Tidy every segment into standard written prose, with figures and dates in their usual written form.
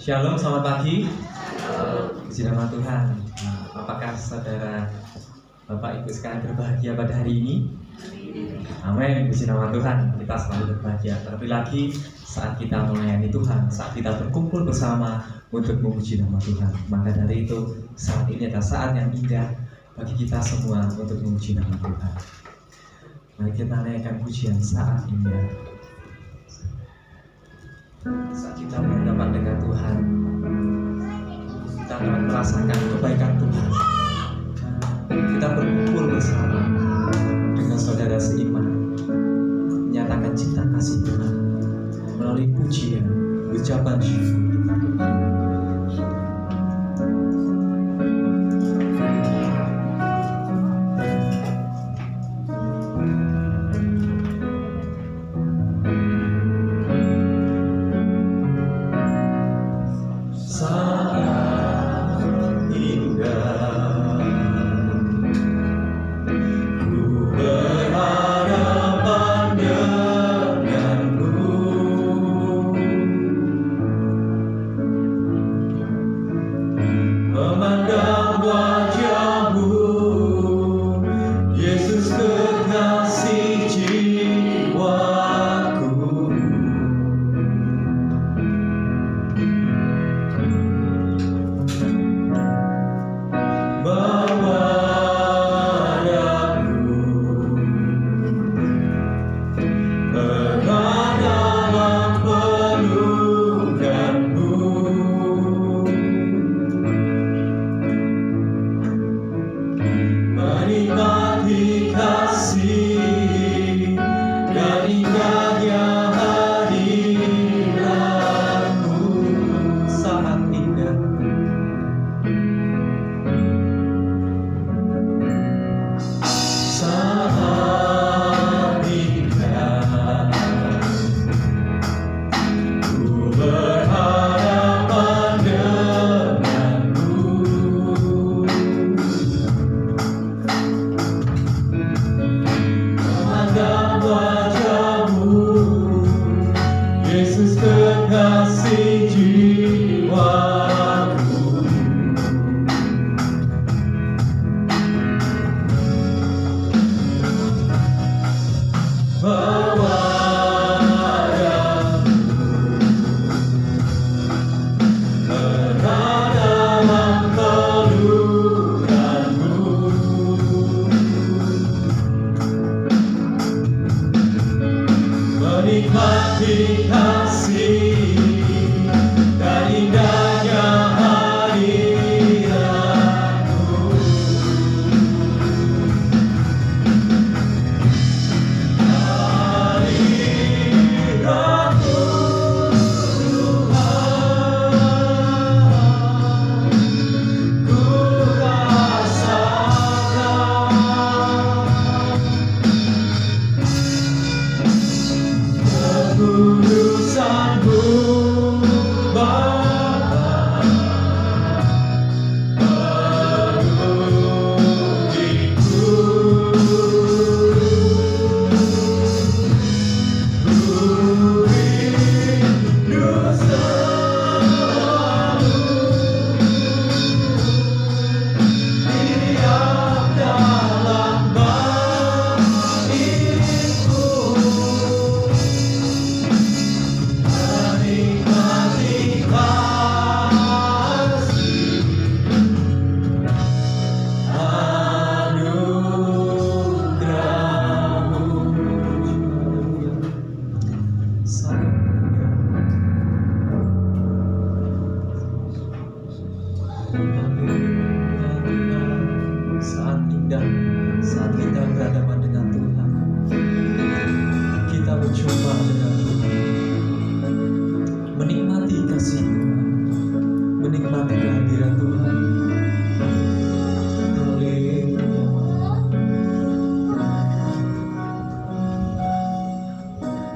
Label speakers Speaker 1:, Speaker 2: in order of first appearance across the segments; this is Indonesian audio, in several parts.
Speaker 1: Shalom, selamat pagi. Puji nama Tuhan. Apakah saudara Bapak Ibu sekalian berbahagia pada hari ini? Amin. Puji nama Tuhan. Kita selalu berbahagia. Terlebih lagi saat kita melayani Tuhan, saat kita berkumpul bersama untuk memuji nama Tuhan. Maka dari itu saat ini adalah saat yang indah bagi kita semua untuk memuji nama Tuhan. Mari kita naikkan pujian saat indah. Saat kita berhadapan dengan Tuhan, kita dapat merasakan kebaikan Tuhan. Kita berkumpul bersama dengan saudara seiman, menyatakan cinta kasih Tuhan melalui pujian, ucapan syukur kita.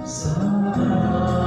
Speaker 2: Sama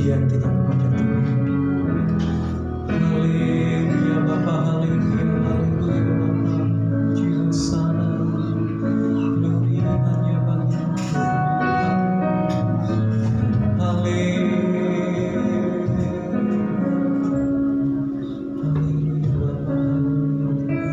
Speaker 1: pujian kita kepada Tuhan. Haleluya Bapa, haleluya, haleluya Bapa. Hosana, glory hanya bagi Tuhan. Haleluya, haleluya Bapa, haleluya.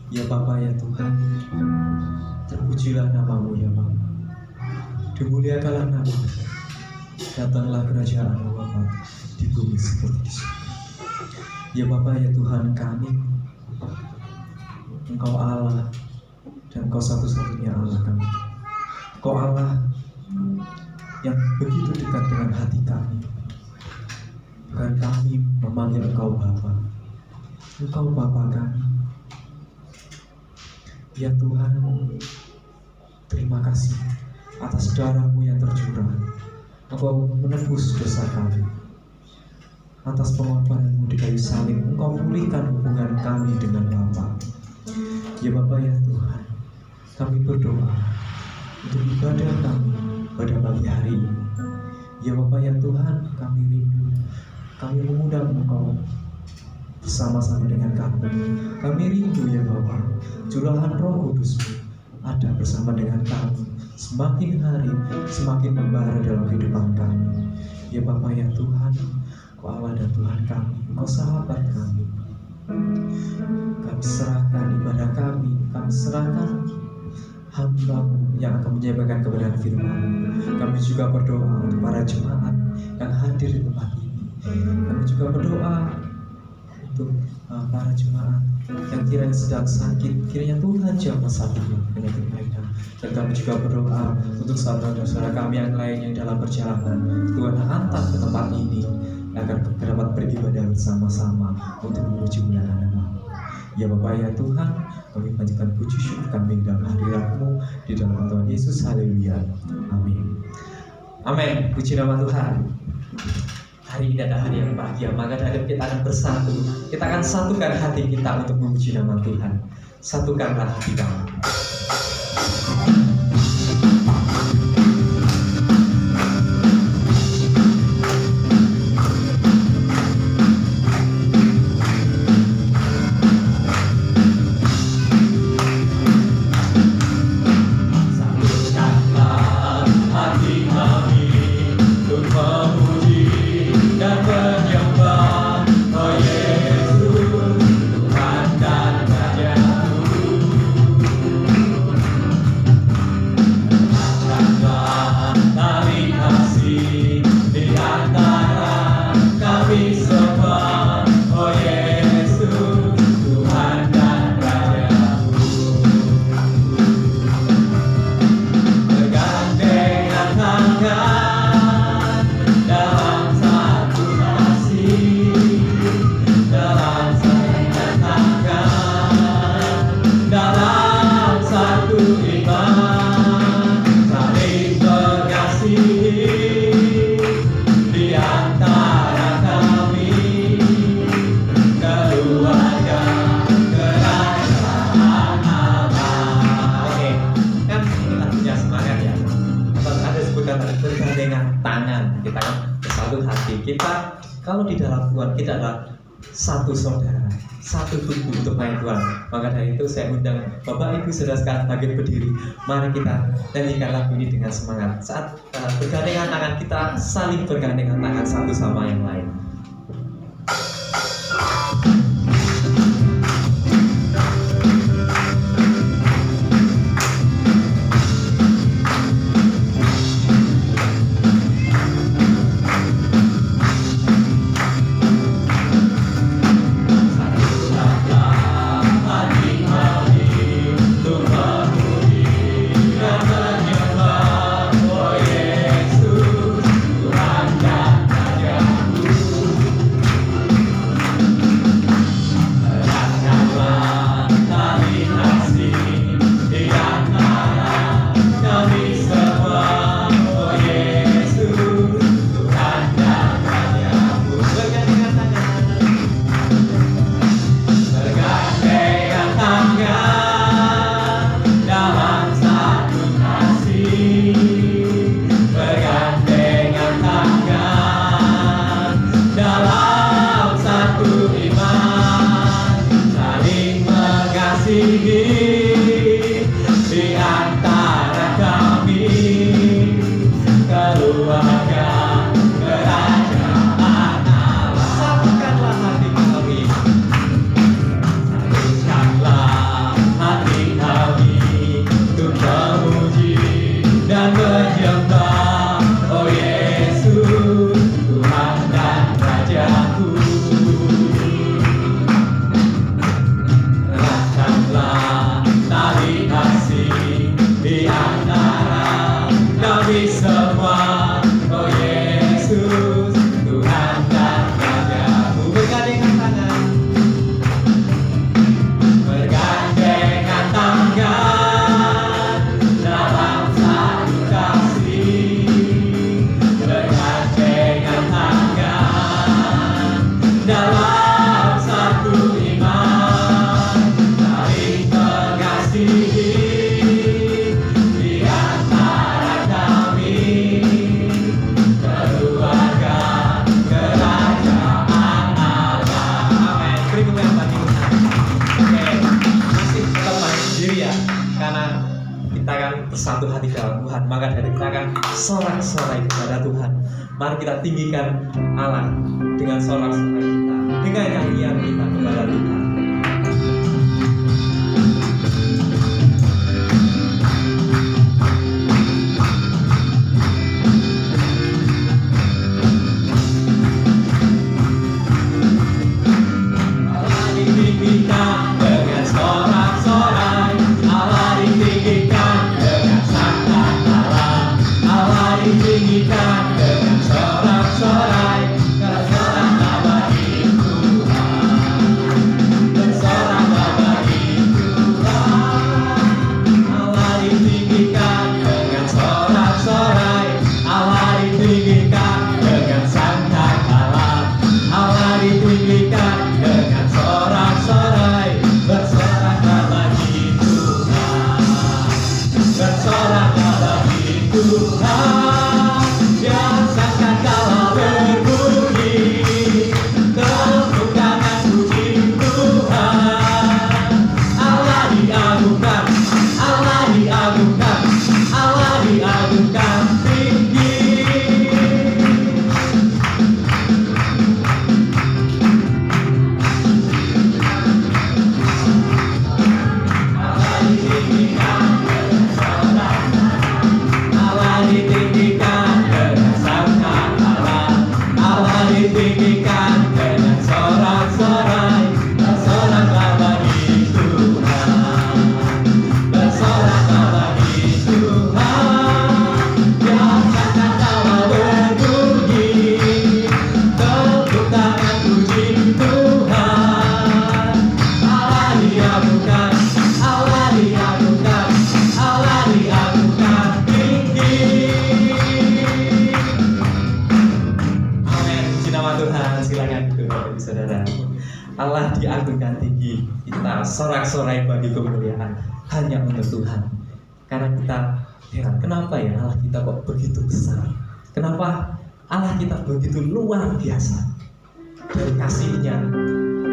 Speaker 1: Ya Bapa ya Tuhan, terpujilah namamu ya Bapa, dimuliakanlah namamu, datanglah kerajaan-Mu Bapa di bumi seperti di surga. Ya Bapa ya Tuhan kami, Engkau Allah dan Engkau satu-satunya Allah kami. Engkau Allah yang begitu dekat dengan hati kami. Bahkan kami memanggil Engkau Bapa. Engkau Bapa kami. Ya Tuhan, terima kasih atas darah-Mu yang tercurah. Engkau menebus dosa kami. Atas pengorbanan-Mu di kayu salib, Engkau pulihkan hubungan kami dengan Bapa. Ya Bapa ya Tuhan, kami berdoa untuk ibadah kami pada pagi hari ini. Ya Bapa ya Tuhan, kami rindu, kami mengundang Engkau bersama-sama dengan kami. Kami rindu ya Bapa, curahan Roh Kudus-Mu ada bersama dengan kami. Semakin hari semakin membara dalam kehidupan kami. Ya Bapa ya Tuhan, Engkau Allah dan Tuhan kami, Engkau sahabat kami. Kami serahkan ibadah kami serahkan hamba-Mu yang akan menyampaikan kebenaran firman. Kami juga berdoa untuk para jemaat yang hadir di tempat ini. Kami juga berdoa untuk para jemaat yang kiranya sedang sakit, kiranya Tuhan jamah sakitnya penyakit mereka. Dan kami juga berdoa untuk saudara-saudara kami yang lain yang dalam perjalanan, Tuhan hantar ke tempat ini agar dapat beribadah bersama-sama untuk memuji nama-Mu. Ya Bapa ya Tuhan, kami panjatkan puji syukur kami dalam hadirat-Mu di dalam Tuhan Yesus. Haleluya, amin. Amin, puji nama Tuhan. Hari ini adalah hari yang bahagia, maka dari kita akan bersatu. Kita akan satukan hati kita untuk memuji nama Tuhan. Satukanlah hati kami. Kita kalau di dalam Tuhan kita adalah satu saudara, satu tubuh untuk melayani Tuhan. Maka dari itu saya undang Bapak Ibu saudara sekalian bangkit berdiri. Mari kita nyanyikan lagu ini dengan semangat. Saat bergandengan tangan, kita saling bergandengan tangan satu sama yang lain.
Speaker 2: Tuhan
Speaker 1: sendiri ya, karena kita akan bersatu hati dalam Tuhan. Maka dari kita akan sorak-sorai kepada Tuhan. Mari kita tinggikan Allah dengan sorak-sorai kita, dengan nyanyian kita kepada Tuhan. Allah diagungkan tinggi, kita sorak-sorai bagi kemuliaan hanya untuk Tuhan. Karena kita heran, kenapa ya Allah kita kok begitu besar? Kenapa Allah kita begitu luar biasa? Dari kasih-Nya,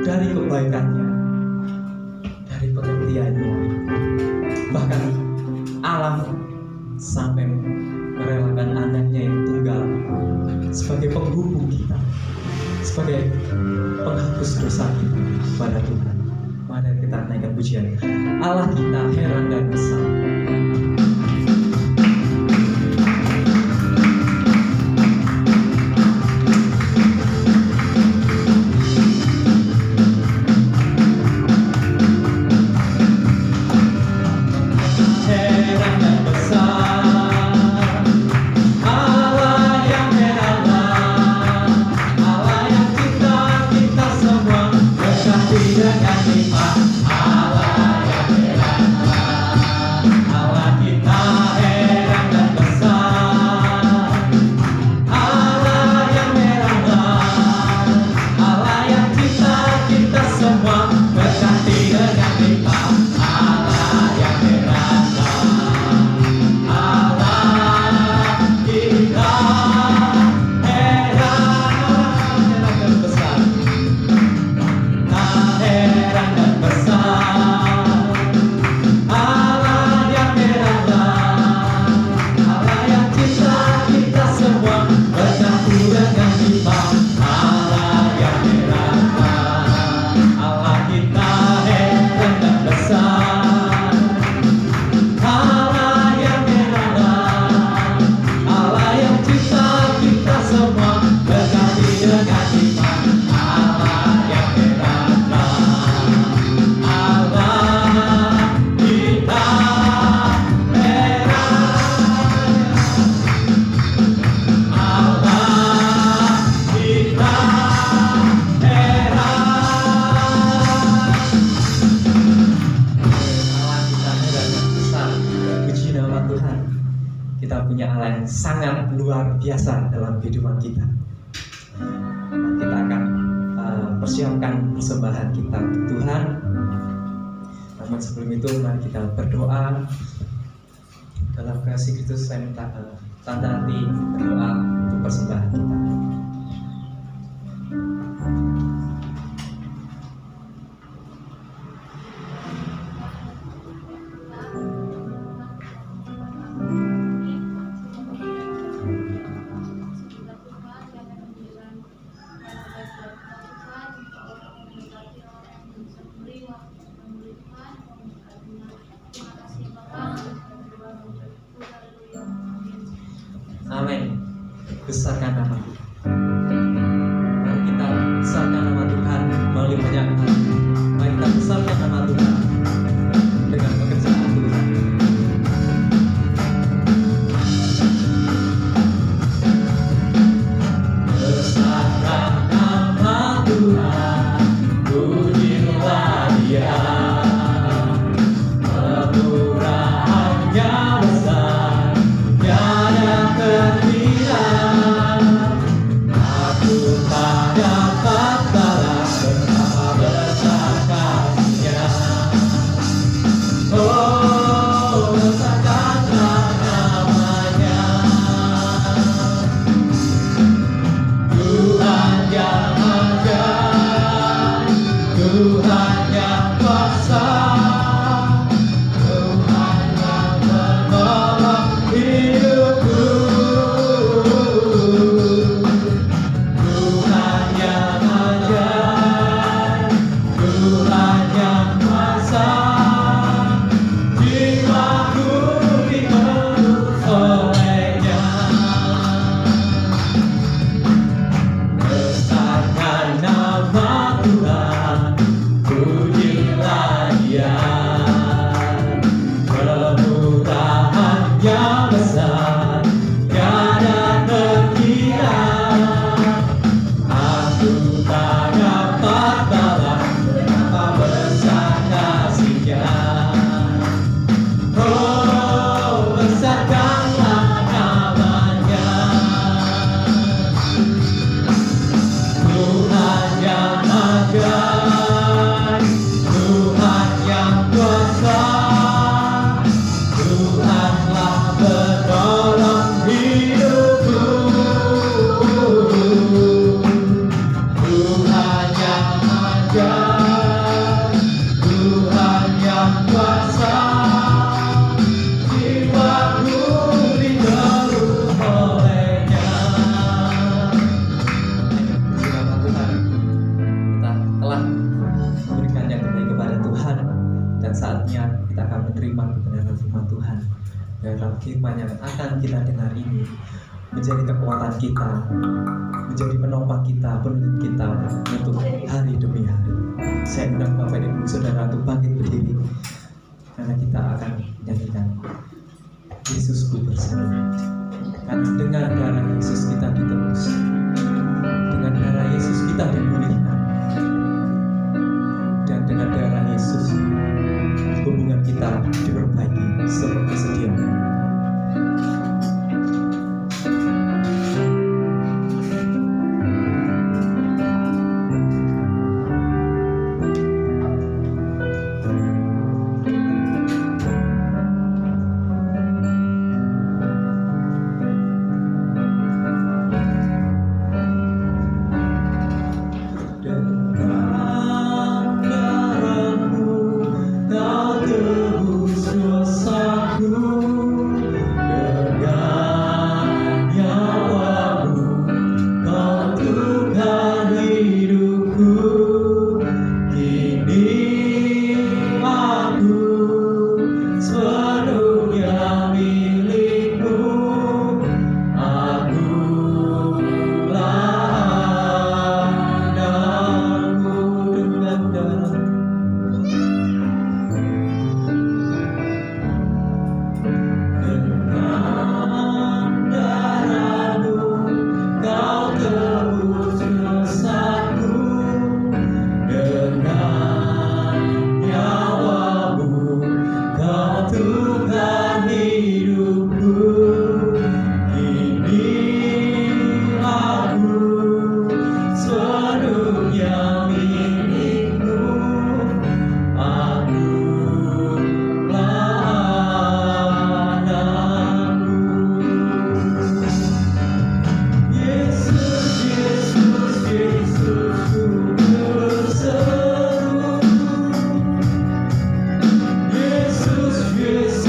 Speaker 1: dari kebaikan-Nya, dari pengertian-Nya. Bahkan Allah sampai merelakan anaknya yang tunggal sebagai penghubung kita, sebagai penghapus dosa kita kepada Tuhan. Mari kita naikkan pujian. Allah kita heran dan besar. Sangat luar biasa dalam kehidupan kita. Kita akan persiapkan persembahan kita untuk Tuhan. Namun sebelum itu mari kita berdoa. Dalam kasih Kristus saya minta tanda hati berdoa untuk persembahan kita. besarkan nama Tuhan. Mari kita besarkan nama Tuhan melalui penyanyi. Mari kita besarkan nama Tuhan dengan pekerjaan Tuhan. Besarkan nama Tuhan, pujilah Dia. Kemurahan-Nya besar, tiada terkira. Aku tak dapat balas betapa besar kasih-Nya. Oh, besarkanlah nama-Nya. Tuhan yang ajaib, Tuhan yang kuasa, Tuhan yang menolong hidupku. Tuhan yang ajaib, Tuhan yang kuasa, jiwaku dipeluk oleh-Nya. Besarkan nama Tuhan, pujilah Dia. Kemurahan-Nya besar, tiada terkira. Aku tak dapat balas betapa besar kasih-Nya. Oh, besarkanlah nama-Nya. Tuhan yang ajaib, Tuhan yang kuasa, Tuhanlah penolong hidupku. Tuhan yang ajaib, Tuhan yang kuasa, jiwaku dipeluk oleh-Nya. Silakan Tuhan, kita telah memberikan yang terbaik kepada Tuhan, dan saatnya kita akan menerima kebenaran firman Tuhan. Dalam firman yang akan kita dengar ini menjadi kekuatan kita, menjadi penopang kita, penuntun kita untuk hari demi hari. Saya undang Bapak dan Ibu Saudara untuk bangkit berdiri, karena kita akan menyanyikan Yesusku bersama. Karena dengan darah Yesus kita ditebus, dengan darah Yesus kita dimulihkan, dan dengan darah Yesus hubungan kita diperbaiki seperti sedia. Yesus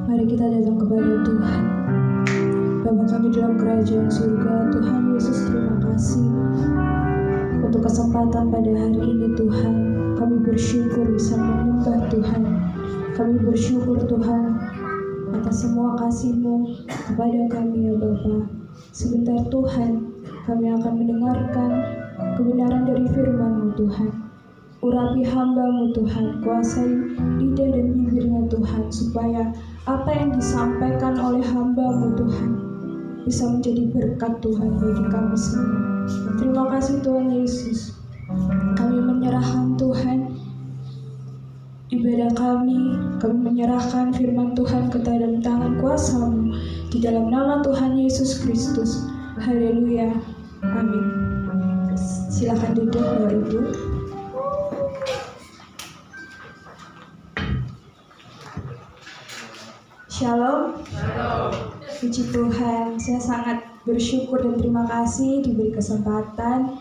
Speaker 2: Mari kita datang kepada Tuhan. Bapa kami dalam kerajaan surga, Tuhan Yesus, terima kasih untuk kesempatan pada hari ini Tuhan. Kami bersyukur bisa menyembah Tuhan. Kami bersyukur Tuhan atas semua kasih-Mu kepada kami ya Bapa. Sebentar Tuhan, kami akan mendengarkan kebenaran dari firman-Mu Tuhan. Urapi hamba-Mu Tuhan, kuasai lidah dan bibirnya Tuhan, supaya apa yang disampaikan oleh hamba-Mu Tuhan bisa menjadi berkat Tuhan bagi kami semua. Terima kasih Tuhan Yesus. Kami menyerahkan Tuhan ibadah kami menyerahkan firman Tuhan ke dalam tangan kuasa-Mu, di dalam nama Tuhan Yesus Kristus. Haleluya. Amin. Silakan duduk Bapak Ibu. Shalom. Puji Tuhan, saya sangat bersyukur dan terima kasih diberi kesempatan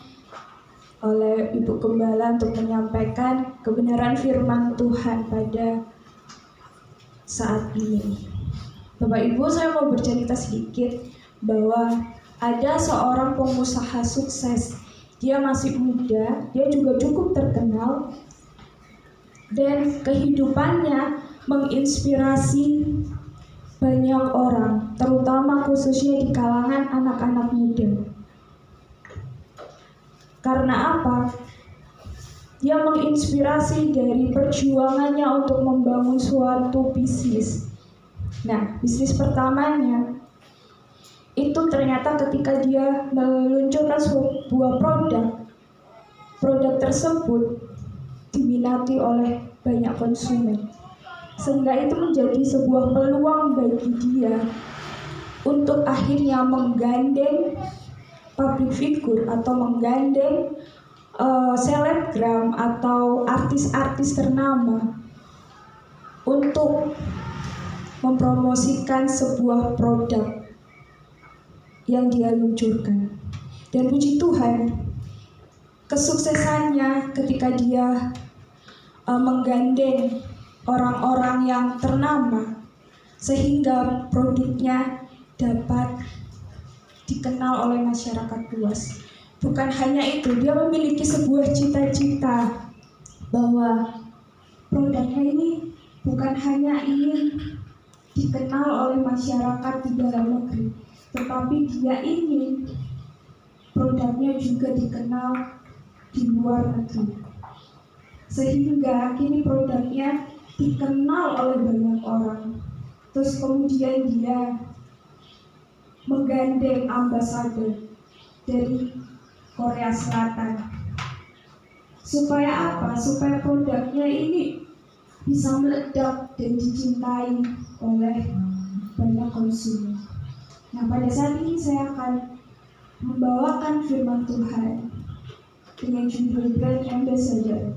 Speaker 2: oleh Ibu Gembala untuk menyampaikan kebenaran firman Tuhan pada saat ini. Bapak Ibu, saya mau bercerita sedikit bahwa ada seorang pengusaha sukses. Dia masih muda, dia juga cukup terkenal, dan kehidupannya menginspirasi banyak orang, terutama khususnya di kalangan anak-anak muda. Karena apa? Dia menginspirasi dari perjuangannya untuk membangun suatu bisnis. Nah, bisnis pertamanya itu ternyata ketika dia meluncurkan sebuah produk tersebut diminati oleh banyak konsumen. Sehingga itu menjadi sebuah peluang bagi dia untuk akhirnya menggandeng public figure atau menggandeng selebgram atau artis-artis ternama untuk mempromosikan sebuah produk yang dia luncurkan. Dan puji Tuhan, kesuksesannya ketika dia menggandeng orang-orang yang ternama sehingga produknya dapat dikenal oleh masyarakat luas. Bukan hanya itu, dia memiliki sebuah cita-cita bahwa produknya ini bukan hanya ingin dikenal oleh masyarakat di dalam negeri, tetapi dia ingin produknya juga dikenal di luar negeri. Sehingga kini produknya dikenal oleh banyak orang. Terus kemudian dia menggandeng ambasador dari Korea Selatan. Supaya apa? Supaya produknya ini bisa meledak dan dicintai oleh banyak konsumen. Nah, pada saat ini saya akan membawakan firman Tuhan dengan judul Brand Ambassador,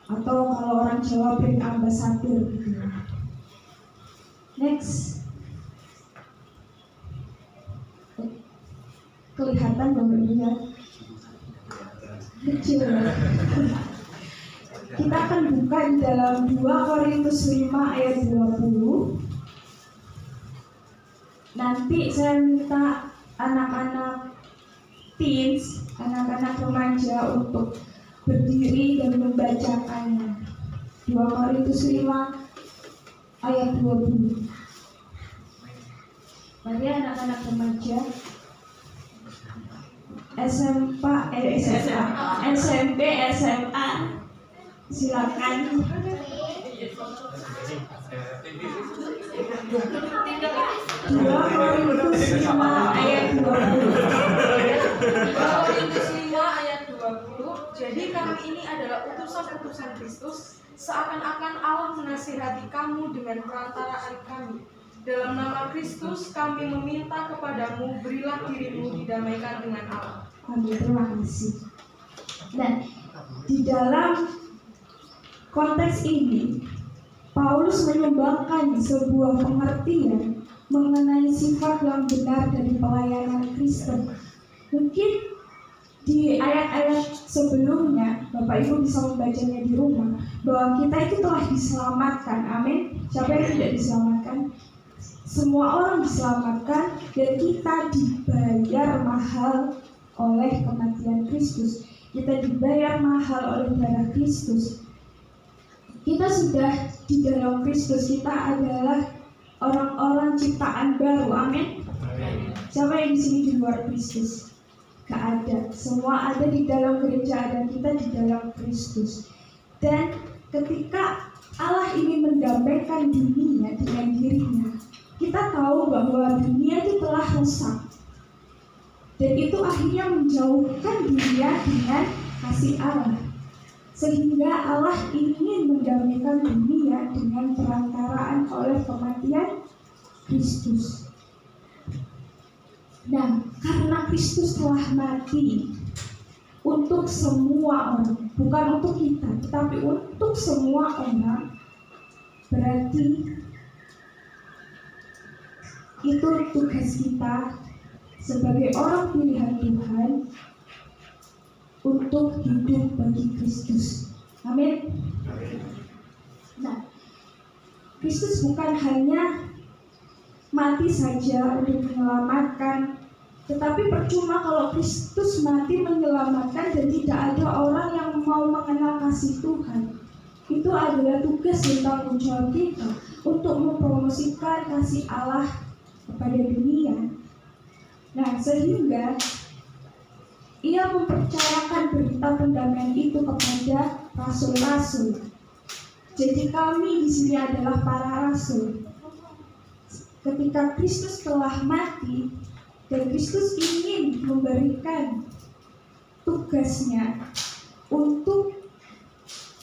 Speaker 2: atau kalau orang Jawa brand ambassador gitu. Next. Kelihatan gambarnya kecil ya. Kita akan buka di dalam 2 Korintus 5 ayat 20. Nanti saya minta anak-anak teens anak-anak remaja untuk berdiri dan membacakannya. 2 Korintus 5 ayat 20. Mari anak-anak remaja SMP, SMA, silakan. 2 Korintus 5 ayat 20.
Speaker 3: 2 Korintus 5 ayat 20. Jadi kami ini adalah utusan-utusan Kristus, seakan-akan Allah menasihati kamu dengan perantaraan kami. Dalam nama Kristus kami meminta kepadamu, berilah dirimu didamaikan dengan Allah.
Speaker 2: Amin, terima kasih. Dan di dalam konteks ini, Paulus menyumbangkan sebuah pengertian mengenai sifat yang benar dari pelayanan Kristen. Mungkin di ayat-ayat sebelumnya, Bapak Ibu bisa membacanya di rumah, bahwa kita itu telah diselamatkan. Amin. Siapa yang tidak diselamatkan? Semua orang diselamatkan, dan kita dibayar mahal oleh kematian Kristus. Kita dibayar mahal oleh darah Kristus. Kita sudah di dalam Kristus. Kita adalah orang-orang ciptaan baru. Amin. Siapa yang di sini di luar Kristus? Gak ada. Semua ada di dalam gereja, dan kita di dalam Kristus. Dan ketika Allah ingin mendamaikan dunia dengan dirinya, kita tahu bahwa dunia itu telah rusak, dan itu akhirnya menjauhkan dunia dengan kasih Allah. Sehingga Allah ingin mendamaikan dunia dengan perantaraan oleh kematian Kristus. Nah, karena Kristus telah mati untuk semua orang, bukan untuk kita, tetapi untuk semua orang, berarti itu tugas kita sebagai orang pilihan Tuhan untuk hidup bagi Kristus. Amin. Nah, Kristus bukan hanya mati saja untuk menyelamatkan, tetapi percuma kalau Kristus mati menyelamatkan dan tidak ada orang yang mau mengenal kasih Tuhan. Itu adalah tugas dan tanggung jawab kita untuk mempromosikan kasih Allah kepada dunia. Nah, sehingga ia mempercayakan berita pendamaian itu kepada rasul-rasul. Jadi kami di sini adalah para rasul. Ketika Kristus telah mati dan Kristus ingin memberikan tugasnya untuk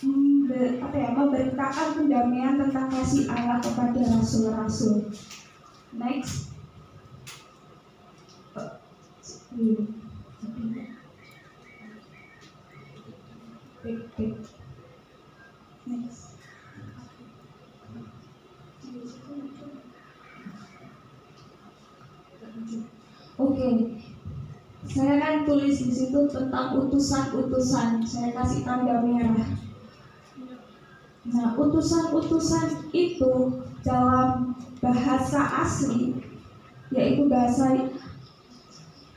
Speaker 2: memberitakan pendamaian tentang kasih Allah kepada rasul-rasul. Next. Next. Oke. Saya akan tulis di situ tentang utusan-utusan. Saya kasih tanda merah. Nah, utusan-utusan itu dalam bahasa asli, yaitu bahasa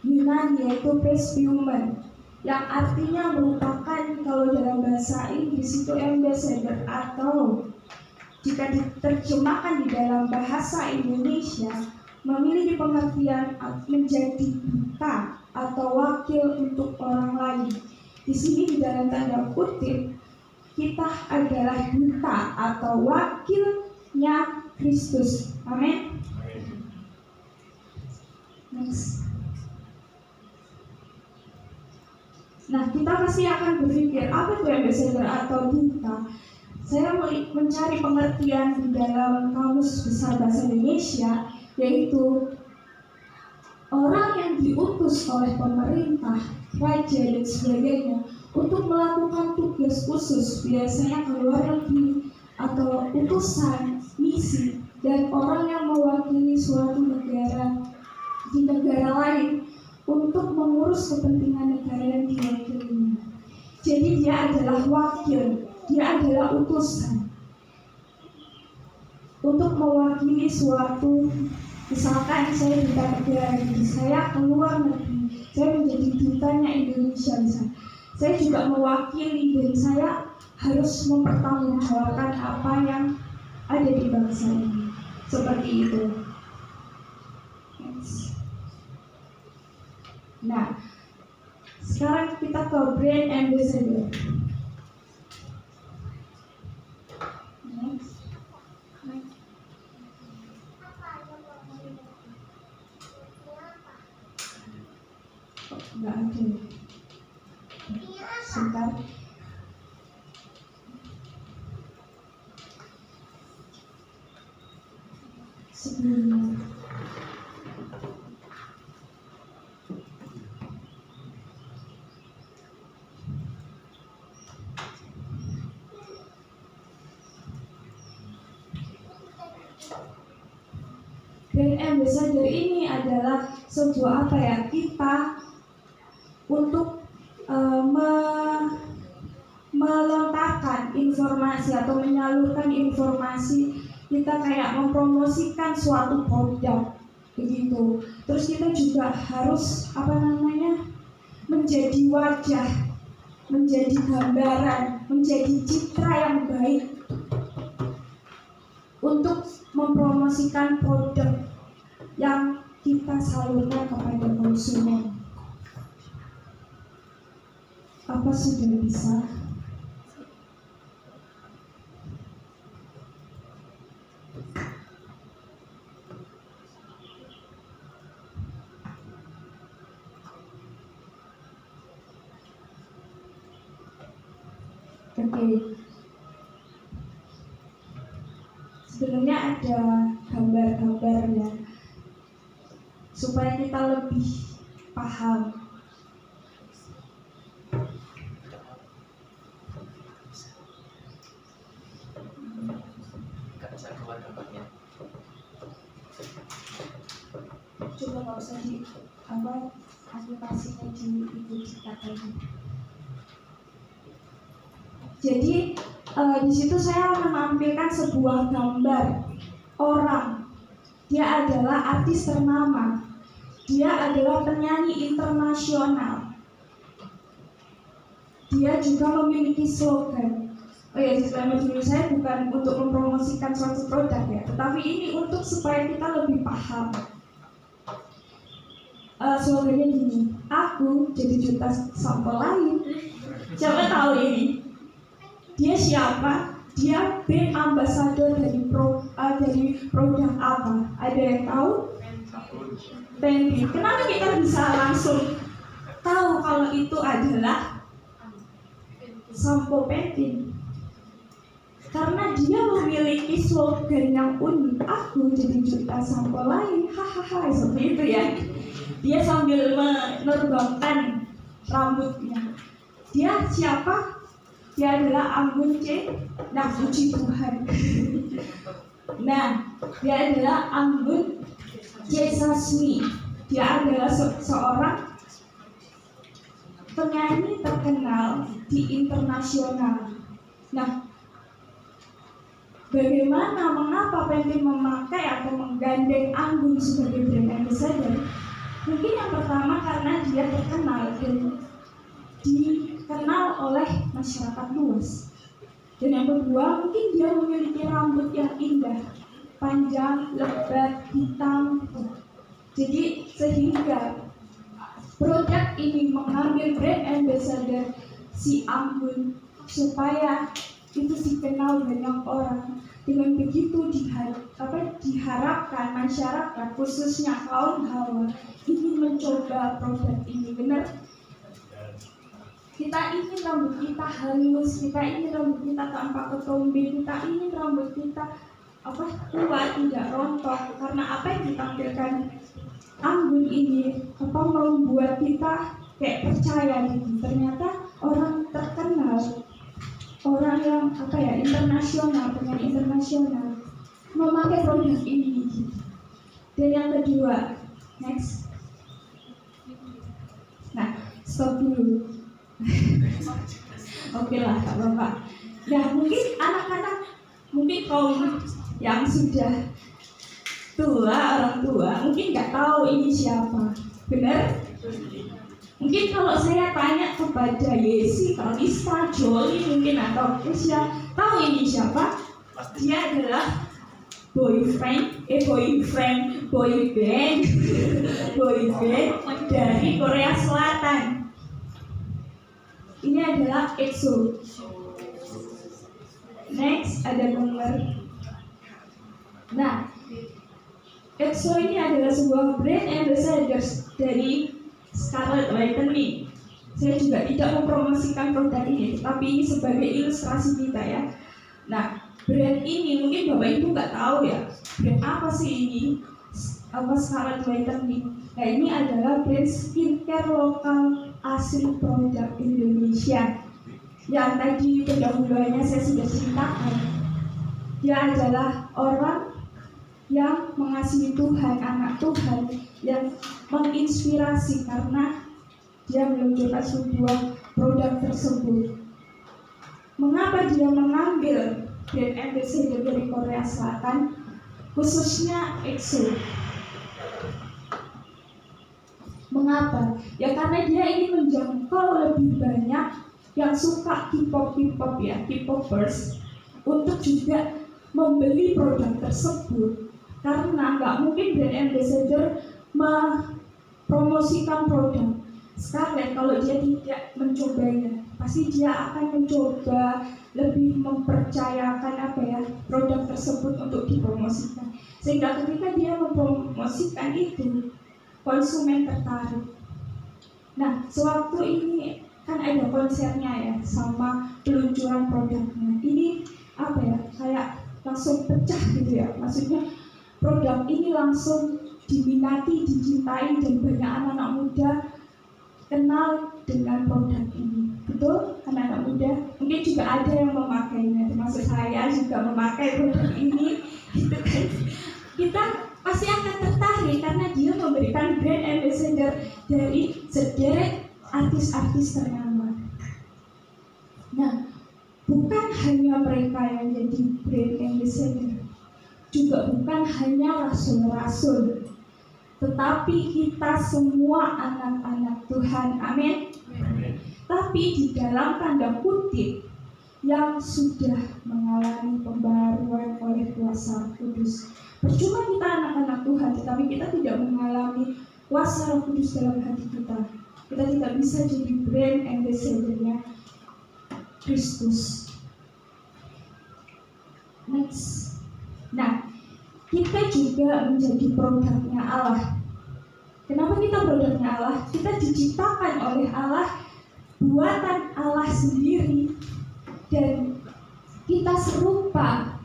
Speaker 2: Yunani, yaitu presbyumen, yang artinya merupakan, kalau dalam bahasa Inggris itu ambassador, atau jika diterjemahkan di dalam bahasa Indonesia memiliki pengertian menjadi duta atau wakil untuk orang lain. Di sini di dalam tanda kutip, kita adalah duta atau wakilnya Kristus. Amin. Next. Nah, kita pasti akan berpikir, apa itu ambassador atau duta? Saya mencari pengertian di dalam Kamus Besar Bahasa Indonesia, yaitu orang yang diutus oleh pemerintah, raja, dan sebagainya untuk melakukan tugas khusus, biasanya ke luar negeri, atau utusan, misi, dan orang yang mewakili suatu negara di negara lain untuk mengurus kepentingan negara yang diwakilinya. Jadi dia adalah wakil, dia adalah utusan untuk mewakili suatu. Misalkan saya duta negara, saya keluar negeri, saya menjadi dutanya Indonesia Indonesia misalnya, saya juga mewakili dan saya harus mempertanggungjawabkan apa yang ada di bangsa ini. Seperti itu. Nah, sekarang kita ke brand ambassador. Nggak ada. Sebentar. Sebelumnya. Brand ambassador ini adalah sebuah kita untuk melontarkan informasi atau menyalurkan informasi, kita kayak mempromosikan suatu produk begitu. Terus kita juga harus menjadi wajah, menjadi gambaran, menjadi citra yang baik untuk mempromosikan produk yang kita salurkan kepada konsumen. Apa sudah bisa? Oke. Sebelumnya ada gambar-gambarnya supaya kita lebih paham. Coba nggak usah di aplikasinya diikuti katanya. Jadi di situ saya menampilkan sebuah gambar orang. Dia adalah artis ternama. Dia adalah penyanyi internasional. Dia juga memiliki slogan. Oh ya, disclaimer dulu, saya bukan untuk mempromosikan suatu produk ya, tetapi ini untuk supaya kita lebih paham. Slogannya gini, aku jadi juta sampel lain. Siapa tahu ini? Dia siapa? Dia brand ambassador dari produk apa? Ada yang tahu? Pantene. Kenapa kita bisa langsung tahu kalau itu adalah sampo Pantene? Karena dia memiliki slogan yang unik. Aku jadi juta sampo lain. Hahaha, seperti itu ya. Dia sambil menerbangkan rambutnya. Dia siapa? Dia adalah Anggun C. Nah, puji Tuhan. Nah, dia adalah Anggun C. Sasmi. Dia adalah seorang penyanyi terkenal di internasional. Nah, mengapa Pantene memakai atau menggandeng Anggun sebagai brand ambassador? Mungkin yang pertama karena dia terkenal dan dikenal oleh masyarakat luas. Dan yang kedua, mungkin dia memiliki rambut yang indah, panjang, lebat, hitam. Jadi sehingga produk ini mengambil brand ambassador si Anggun supaya itu dikenal banyak orang. Dengan begitu diharapkan masyarakat khususnya kaum hawa ingin mencoba produk ini. Benar? Kita ingin rambut kita halus, kita ingin rambut kita tanpa ketombe, kita ingin rambut kita kuat, tidak rontok. Karena apa yang ditampilkan Anggun ini membuat kita kayak percaya gitu. Ternyata orang terkenal, orang yang internasional, penyanyi internasional memakai produk ini. Dan yang kedua, next. Nah, stop dulu. Oke lah, Kak Bapak. Nah, mungkin anak-anak, mungkin kaum yang sudah tua, orang tua, mungkin nggak tahu ini siapa. Benar? Mungkin kalau saya tanya
Speaker 4: kepada Yesi, Kalista, Joli mungkin atau Kesia. Tahu ini siapa? Dia adalah boy band dari Korea Selatan. Ini adalah EXO. Next ada nomor. Nah, EXO ini adalah sebuah brand ambassador dari Scarlett Whitney. Saya juga tidak mempromosikan produk ini, tetapi ini sebagai ilustrasi kita ya. Nah, brand ini mungkin Bapak Ibu nggak tahu ya, brand apa sih ini? Apa Scarlett Whitney? Nah, ini adalah brand skincare lokal asli produk Indonesia. Yang tadi pendahuluannya saya sudah ceritakan. Dia adalah orang yang mengasihi Tuhan, anak Tuhan, yang menginspirasi karena dia meluncurkan sebuah produk tersebut. Mengapa dia mengambil brand ambassador dari Korea Selatan, khususnya EXO? Mengapa? Ya karena dia ingin menjangkau lebih banyak yang suka K-pop ya, K-popers, untuk juga membeli produk tersebut. Karena nggak mungkin brand ambassador mempromosikan produk Scarlett kalau dia tidak mencobanya. Pasti dia akan mencoba lebih mempercayakan produk tersebut untuk dipromosikan. Sehingga ketika dia mempromosikan itu, konsumen tertarik. Nah, sewaktu ini kan ada konsernya ya, sama peluncuran produknya. Ini kayak langsung pecah gitu ya. Maksudnya produk ini langsung diminati, dicintai, dan banyak anak-anak muda kenal dengan produk ini. Betul, anak-anak muda? Mungkin juga ada yang memakainya, termasuk saya juga memakai produk ini. Gitu kan. Kita pasti akan tertarik karena dia memberikan brand ambassador dari sederet artis-artis ternama. Nah, bukan hanya mereka yang jadi brand ambassador, juga bukan hanya rasul-rasul, tetapi kita semua anak-anak Tuhan, amin. Tapi di dalam tanda kutip yang sudah mengalami pembaruan oleh kuasa kudus. Percuma kita anak-anak Tuhan, tetapi kita tidak mengalami kuasa Roh Kudus dalam hati kita. Kita tidak bisa jadi brand ambassador-nya Kristus. Next. Nah, kita juga menjadi produknya Allah. Kenapa kita produknya Allah? Kita diciptakan oleh Allah, buatan Allah sendiri, dan kita serupa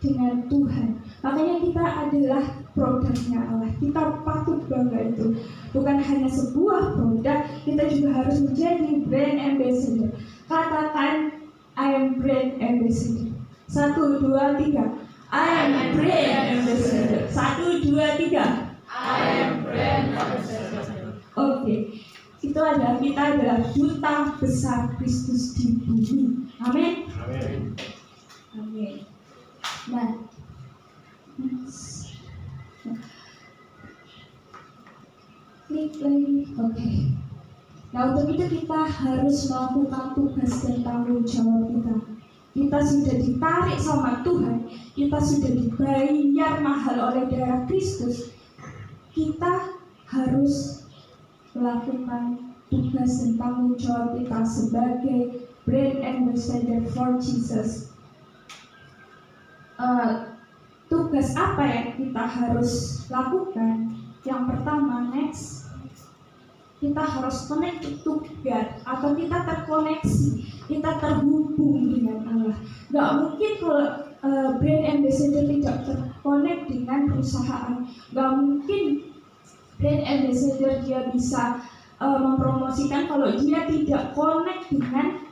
Speaker 4: dengan Tuhan. Makanya kita adalah produknya Allah. Kita patut bangga itu. Bukan hanya sebuah produk, kita juga harus menjadi brand ambassador. Katakan, I am brand ambassador. 1, 2, 3. I am brand ambassador. 1, 2, 3.
Speaker 3: I am brand ambassador.
Speaker 4: Oke. Itu adalah kita adalah duta besar Kristus di bumi. Amin. Amin. Nah, klik lagi. Oke. Nah, untuk itu kita harus melakukan tugas dan tanggung jawab kita. Kita sudah ditarik sama Tuhan, kita sudah dibayar mahal oleh darah Kristus. Kita harus melakukan tugas dan tanggung jawab kita sebagai brand ambassador for Jesus. Tugas apa yang kita harus lakukan? Yang pertama, next, kita harus connect to God, atau kita terkoneksi, kita terhubung dengan Allah. Gak mungkin kalau brand ambassador tidak terkonek dengan perusahaan. Gak mungkin brand ambassador dia bisa mempromosikan kalau dia tidak connect dengan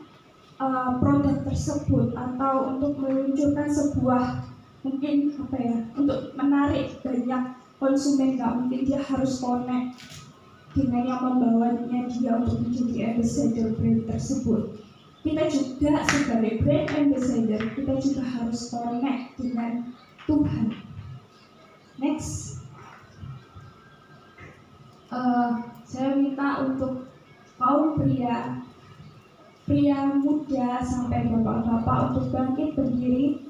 Speaker 4: produk tersebut, atau untuk meluncurkan sebuah mungkin untuk menarik banyak konsumen. Gak mungkin dia harus connect dengan yang membawanya dia untuk menjadi ambassador brand tersebut. Kita juga sebagai brand ambassador, kita juga harus connect dengan Tuhan. Next, saya minta untuk kaum pria pria muda sampai bapak-bapak untuk bangkit berdiri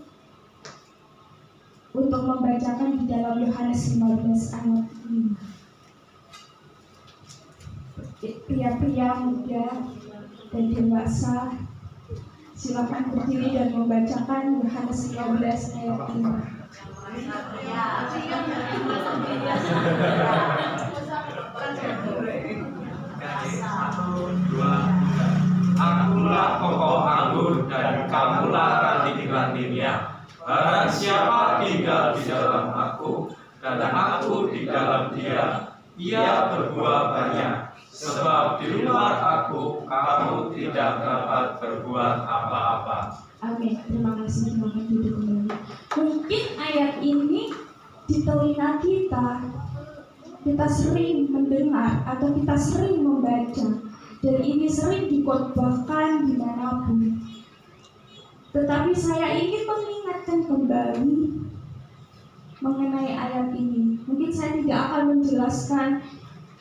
Speaker 4: untuk membacakan di dalam Yohanes 15 ayat 5. Pria-pria muda dan dewasa, silakan berdiri dan membacakan Yohanes 15 ayat 5.
Speaker 5: Akulah pokok anggur dan kamulah ranting-rantingnya. Barang siapa tinggal di dalam aku dan aku di dalam dia, ia berbuah banyak. Sebab di luar aku, kamu tidak dapat berbuat apa-apa.
Speaker 4: Amin. Terima kasih. Selamat duduk kembali. Mungkin ayat ini di telinga kita sering mendengar atau kita sering membaca, dan ini sering dikhotbahkan dimanapun. Tetapi saya ingin mengingatkan kembali mengenai ayat ini. Mungkin saya tidak akan menjelaskan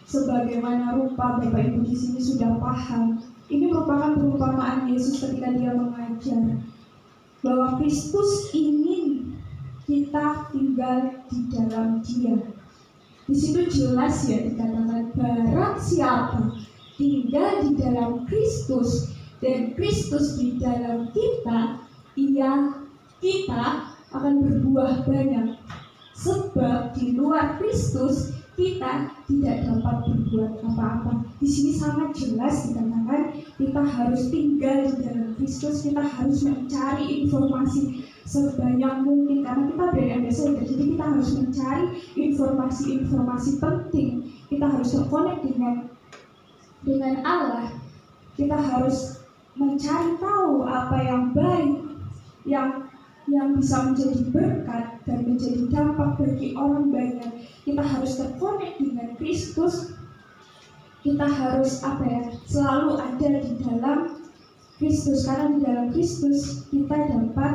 Speaker 4: sebagaimana rupa Bapak Ibu di sini sudah paham. Ini merupakan perumpamaan Yesus ketika dia mengajar bahwa Kristus ingin kita tinggal di dalam Dia. Di situ jelas ya dikatakan, barang siapa tinggal di dalam Kristus dan Kristus di dalam kita akan berbuah banyak. Sebab di luar Kristus kita tidak dapat berbuat apa-apa. Di sini sangat jelas dikatakan kita harus tinggal di dalam Kristus, kita harus mencari informasi sebanyak mungkin karena kita berada di jadi kita harus mencari informasi-informasi penting. Kita harus terkonek dengan Allah. Kita harus mencari tahu apa yang baik, yang bisa menjadi berkat dan menjadi dampak bagi orang banyak. Kita harus terkonek dengan Kristus. Kita harus selalu ada di dalam Kristus, karena di dalam Kristus kita dapat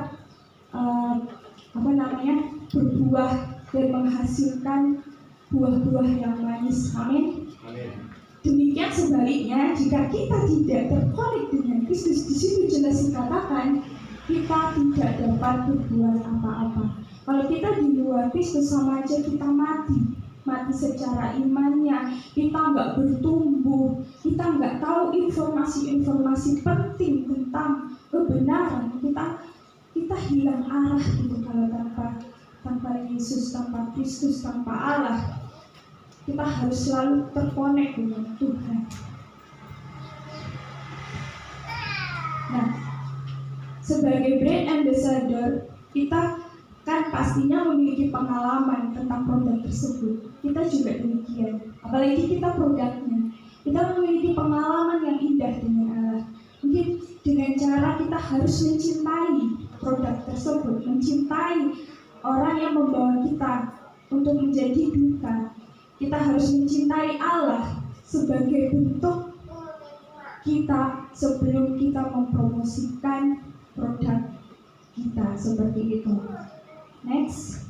Speaker 4: berbuah dan menghasilkan buah-buah yang manis. Amin. Demikian sebaliknya, jika kita tidak terkonek dengan Kristus, di situ jelas dikatakan kita tidak dapat berbuat apa-apa. Kalau kita di luar Kristus, sama aja kita mati secara imannya. Kita nggak bertumbuh, kita nggak tahu informasi-informasi penting tentang kebenaran. Kita hilang arah gitu kalau tanpa Yesus, tanpa Kristus, tanpa Allah. Kita harus selalu terkonek dengan Tuhan. Nah, sebagai brand ambassador, kita kan pastinya memiliki pengalaman tentang produk tersebut. Kita juga demikian. Apalagi kita produknya. Kita memiliki pengalaman yang indah dengan Allah. Mungkin dengan cara kita harus mencintai produk tersebut, mencintai orang yang membawa kita untuk menjadi duta. Kita harus mencintai Allah sebagai bentuk kita sebelum kita mempromosikan produk kita, seperti itu. Next.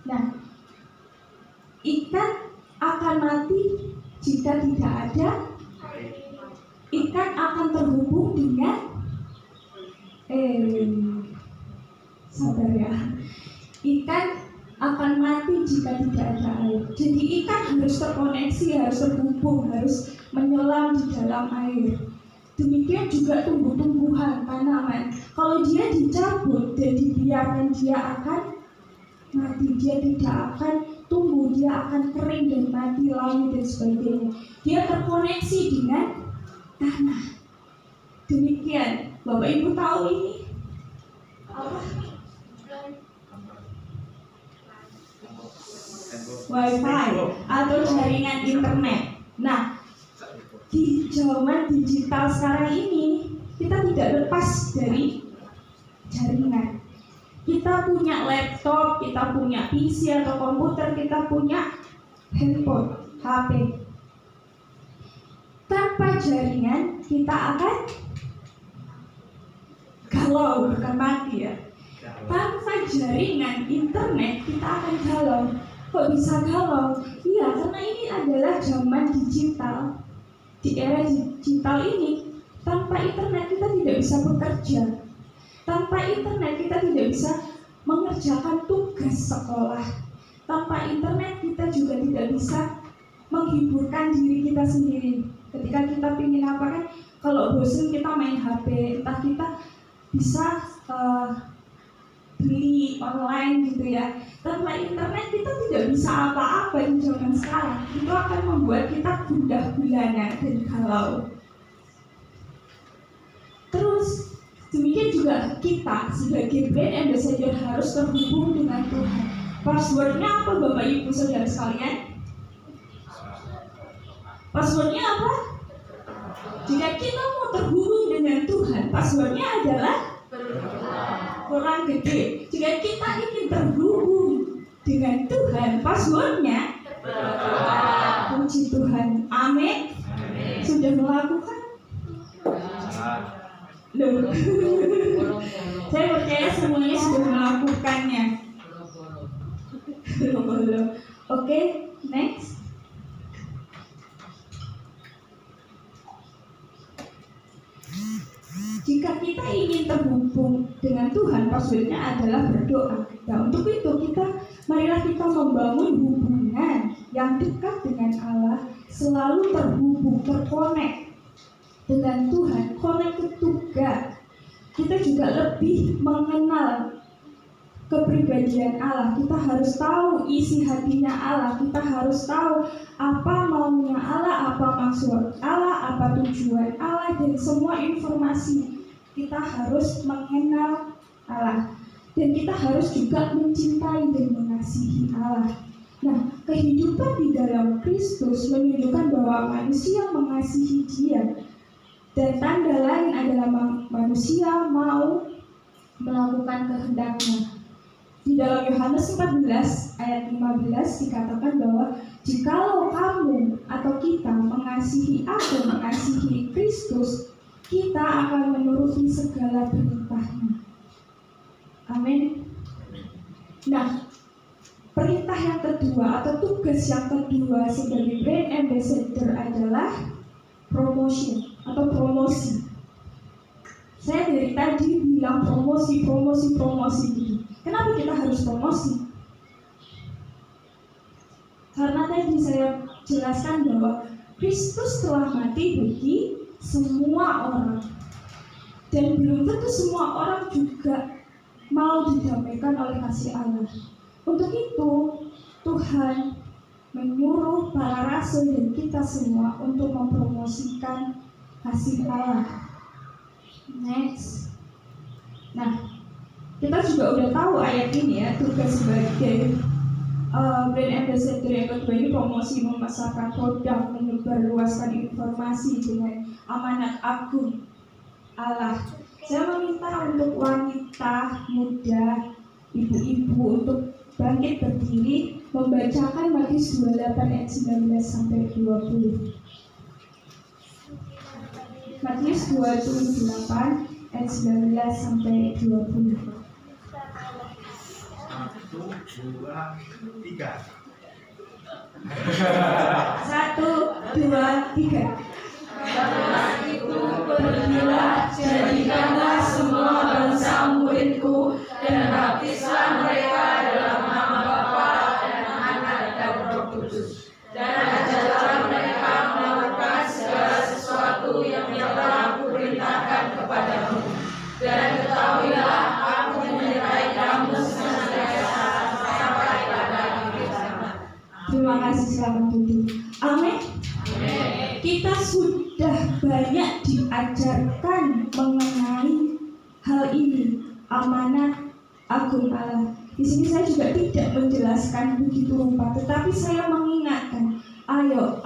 Speaker 4: Nah, ikan akan mati jika tidak ada. Ikan akan terhubung dengan sabar ya. Ikan akan mati jika tidak ada air. Jadi ikan harus terkoneksi, harus terhubung, harus menyelam di dalam air. Demikian juga tumbuh-tumbuhan, tanaman. Kalau dia dicabut dan dibiarkan, dia akan mati. Dia tidak akan tumbuh, dia akan kering dan mati, layu dan sebagainya. Dia terkoneksi dengan tanah. Demikian. Bapak Ibu tahu ini apa? Wi-Fi atau jaringan internet. Nah, di zaman digital sekarang ini kita tidak lepas dari jaringan. Kita punya laptop, kita punya PC atau komputer, kita punya handphone, HP. Tanpa jaringan kita akan galau, bukan mati ya. Tanpa jaringan internet kita akan galau. Kok bisa galau? Iya, karena ini adalah zaman digital. di era digital ini, tanpa internet kita tidak bisa bekerja. Tanpa internet kita tidak bisa mengerjakan tugas sekolah. Tanpa internet kita juga tidak bisa menghiburkan diri kita sendiri. Ketika kita ingin apa kan, kalau bosan kita main HP, entah kita bisa beli online gitu ya. Tanpa internet kita tidak bisa apa-apa di zaman sekarang. Itu akan membuat kita gundah gulana dan galau. Terus demikian juga kita sebagai brand ambassador harus terhubung dengan Tuhan. Passwordnya apa Bapak Ibu Saudara sekalian? Passwordnya apa? Jika kita mau terhubung dengan Tuhan, passwordnya adalah kurang gede. Jika kita ingin terhubung dengan Tuhan, passwordnya puji Tuhan. Amin. Sudah melakukan? Loh. Saya percaya semuanya sudah melakukannya. Oke, next. Jika kita ingin terhubung dengan Tuhan, passwordnya adalah berdoa. Nah, untuk itu marilah kita membangun hubungan yang dekat dengan Allah, selalu terhubung, terkonek dengan Tuhan, connected to God. Kita juga lebih mengenal kepribadian Allah. Kita harus tahu isi hatinya Allah. Kita harus tahu apa maunya Allah, apa maksud Allah, apa tujuan Allah, dan semua informasi. Kita harus mengenal Allah. Dan kita harus juga mencintai dan mengasihi Allah. Nah, kehidupan di dalam Kristus menunjukkan bahwa manusia mengasihi Dia. Dan tanda lain adalah manusia mau melakukan kehendaknya. Di dalam Yohanes 14 ayat 15 dikatakan bahwa jikalau kamu atau kita mengasihi aku, mengasihi Kristus, kita akan menuruti segala perintahnya. Amin. Nah, perintah yang kedua atau tugas yang kedua sebagai brand ambassador adalah promotion atau promosi. Saya dari tadi bilang promosi. Kenapa kita harus promosi? Karena tadi saya jelaskan bahwa Kristus telah mati bagi semua orang. Dan belum tentu semua orang juga mau didamaikan oleh kasih Allah. Untuk itu, Tuhan menyuruh para rasul dan kita semua untuk mempromosikan kasih Allah. Next. Nah, kita juga udah tahu ayat ini ya, tugas sebagai brand ambassador yang kedua ini promosi, memasarkan produk, menyebarluaskan informasi dengan amanat agung Allah. Saya meminta untuk wanita muda, ibu-ibu untuk bangkit berdiri, membacakan Matius 28 ayat 19 sampai 20. Matius 28 ayat 19 sampai 20.
Speaker 5: 1, 2, 3.
Speaker 4: 1, 2, 3.
Speaker 3: Setelah itu pergilah, jadikanlah semua bangsa muridku, dan baptislah mereka dalam nama Bapa dan Anak dan Roh Kudus, dan ajarlah mereka melakukan segala sesuatu yang telah kuperintahkan kepadamu. Dan ketahuilah, aku menyertai kamu senantiasa sampai pada akhir zaman.
Speaker 4: Terima kasih, selamat duduk. Amin. Kita sudah banyak diajarkan mengenai hal ini, amanat agung Allah. Di sini saya juga tidak menjelaskan begitu rupa, tetapi saya mengingatkan, ayo,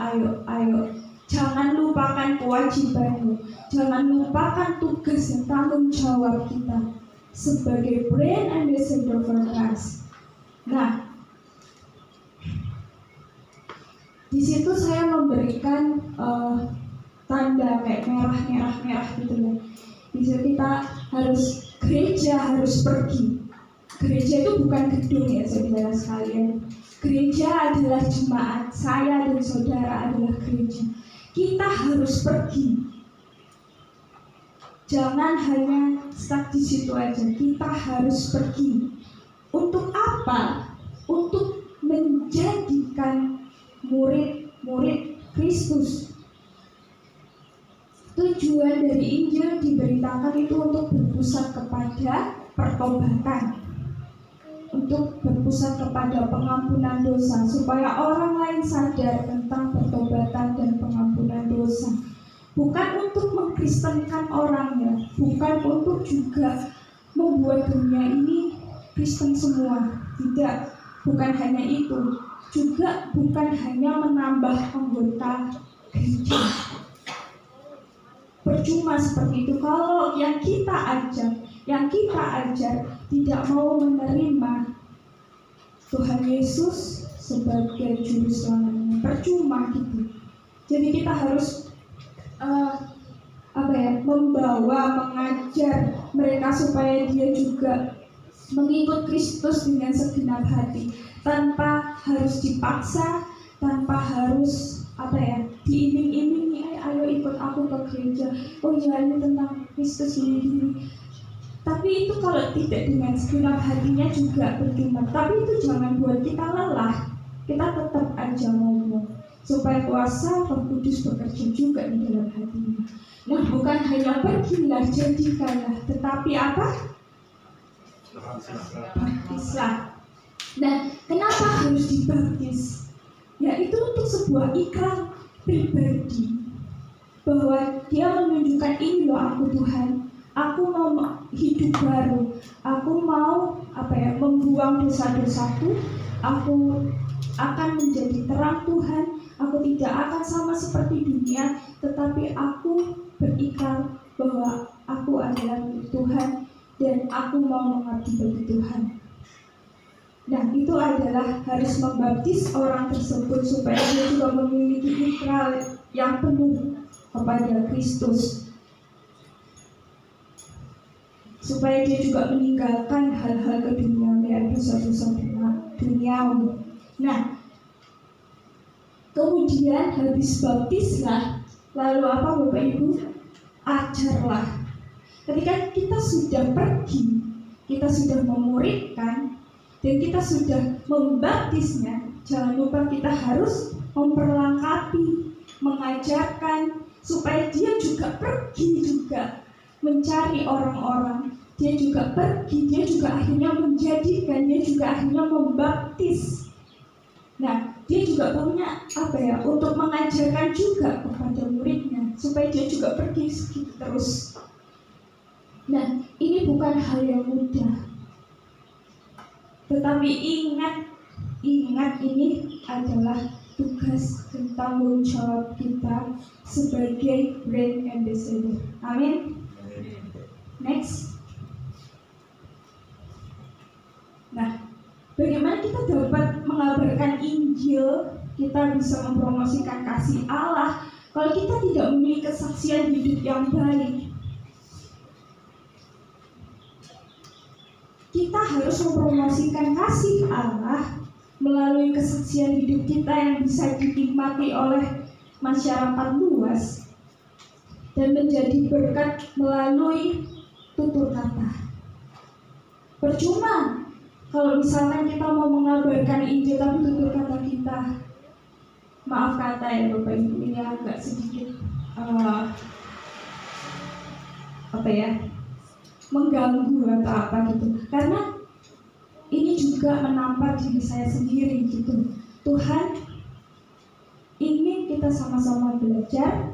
Speaker 4: jangan lupakan kewajibanmu, jangan lupakan tugas dan tanggung jawab kita sebagai brand ambassador for Christ. Nah, di situ saya memberikan tanda kayak merah gitu ya. Di situ kita harus gereja, harus pergi. Gereja itu bukan gedung ya saudara sekalian. Gereja adalah jemaat, saya dan saudara adalah gereja. Kita harus pergi. Jangan hanya stuck di situ aja. Kita harus pergi. Untuk apa? Untuk menjadikan murid-murid Kristus. Tujuan dari Injil diberitakan itu untuk berpusat kepada pertobatan, untuk berpusat kepada pengampunan dosa, supaya orang lain sadar tentang pertobatan dan pengampunan dosa. Bukan untuk mengkristenkan orangnya, bukan untuk juga membuat dunia ini Kristen semua. Tidak, bukan hanya itu. Juga bukan hanya menambah anggota gereja. Percuma seperti itu kalau yang kita ajar tidak mau menerima Tuhan Yesus sebagai juru selamatnya. Percuma gitu. Jadi kita harus membawa, mengajar mereka supaya dia juga mengikut Kristus dengan segenap hati, tanpa harus dipaksa, tanpa harus diiming-imingi, ayo ikut aku ke gereja, oh ya ini tentang Kristus ini. Tapi itu kalau tidak dengan segenap hatinya juga percuma. Tapi itu jangan buat kita lelah. Kita tetap aja ngomong supaya kuasa Roh Kudus bekerja juga di dalam hatinya. Nah, bukan hanya pergilah, jadikanlah, tetapi apa? Baptislah. Nah, kenapa harus dibaptis? Ya, itu untuk sebuah ikrar pribadi bahwa dia menunjukkan, ini loh aku Tuhan, aku mau hidup baru, aku mau membuang dosa-dosaku, aku akan menjadi terang Tuhan, aku tidak akan sama seperti dunia, tetapi aku berikrar bahwa aku adalah milik Tuhan dan aku mau mengabdi bagi Tuhan. Nah, itu adalah harus membaptis orang tersebut supaya dia juga memiliki ikrar yang penuh kepada Kristus, supaya dia juga meninggalkan hal-hal keduniawian, dosa-dosa duniawi. Nah, kemudian habis baptislah, lalu apa Bapak Ibu? Ajarlah. Ketika kita sudah pergi, kita sudah memuridkan, dan kita sudah membaptisnya, jangan lupa kita harus memperlengkapi, mengajarkan, supaya dia juga pergi juga mencari orang-orang. Dia juga pergi, dia juga akhirnya menjadikan, dia juga akhirnya membaptis. Nah, dia juga punya untuk mengajarkan juga kepada muridnya, supaya dia juga pergi terus. Nah, ini bukan hal yang mudah. Tetapi ingat ini adalah tugas dan tanggung jawab kita sebagai brand ambassador. Amin. Next. Nah, bagaimana kita dapat mengabarkan Injil, kita bisa mempromosikan kasih Allah kalau kita tidak memiliki kesaksian hidup yang baik? Kita harus mempromosikan kasih Allah melalui kesaksian hidup kita yang bisa dinikmati oleh masyarakat luas dan menjadi berkat melalui tutur kata. Percuma kalau misalkan kita mau mengabarkan Injil tapi tutur kata kita, maaf kata ya Bapak Ibu, ini agak sedikit mengganggu atau apa gitu, karena ini juga menampar diri saya sendiri gitu. Tuhan ingin kita sama-sama belajar,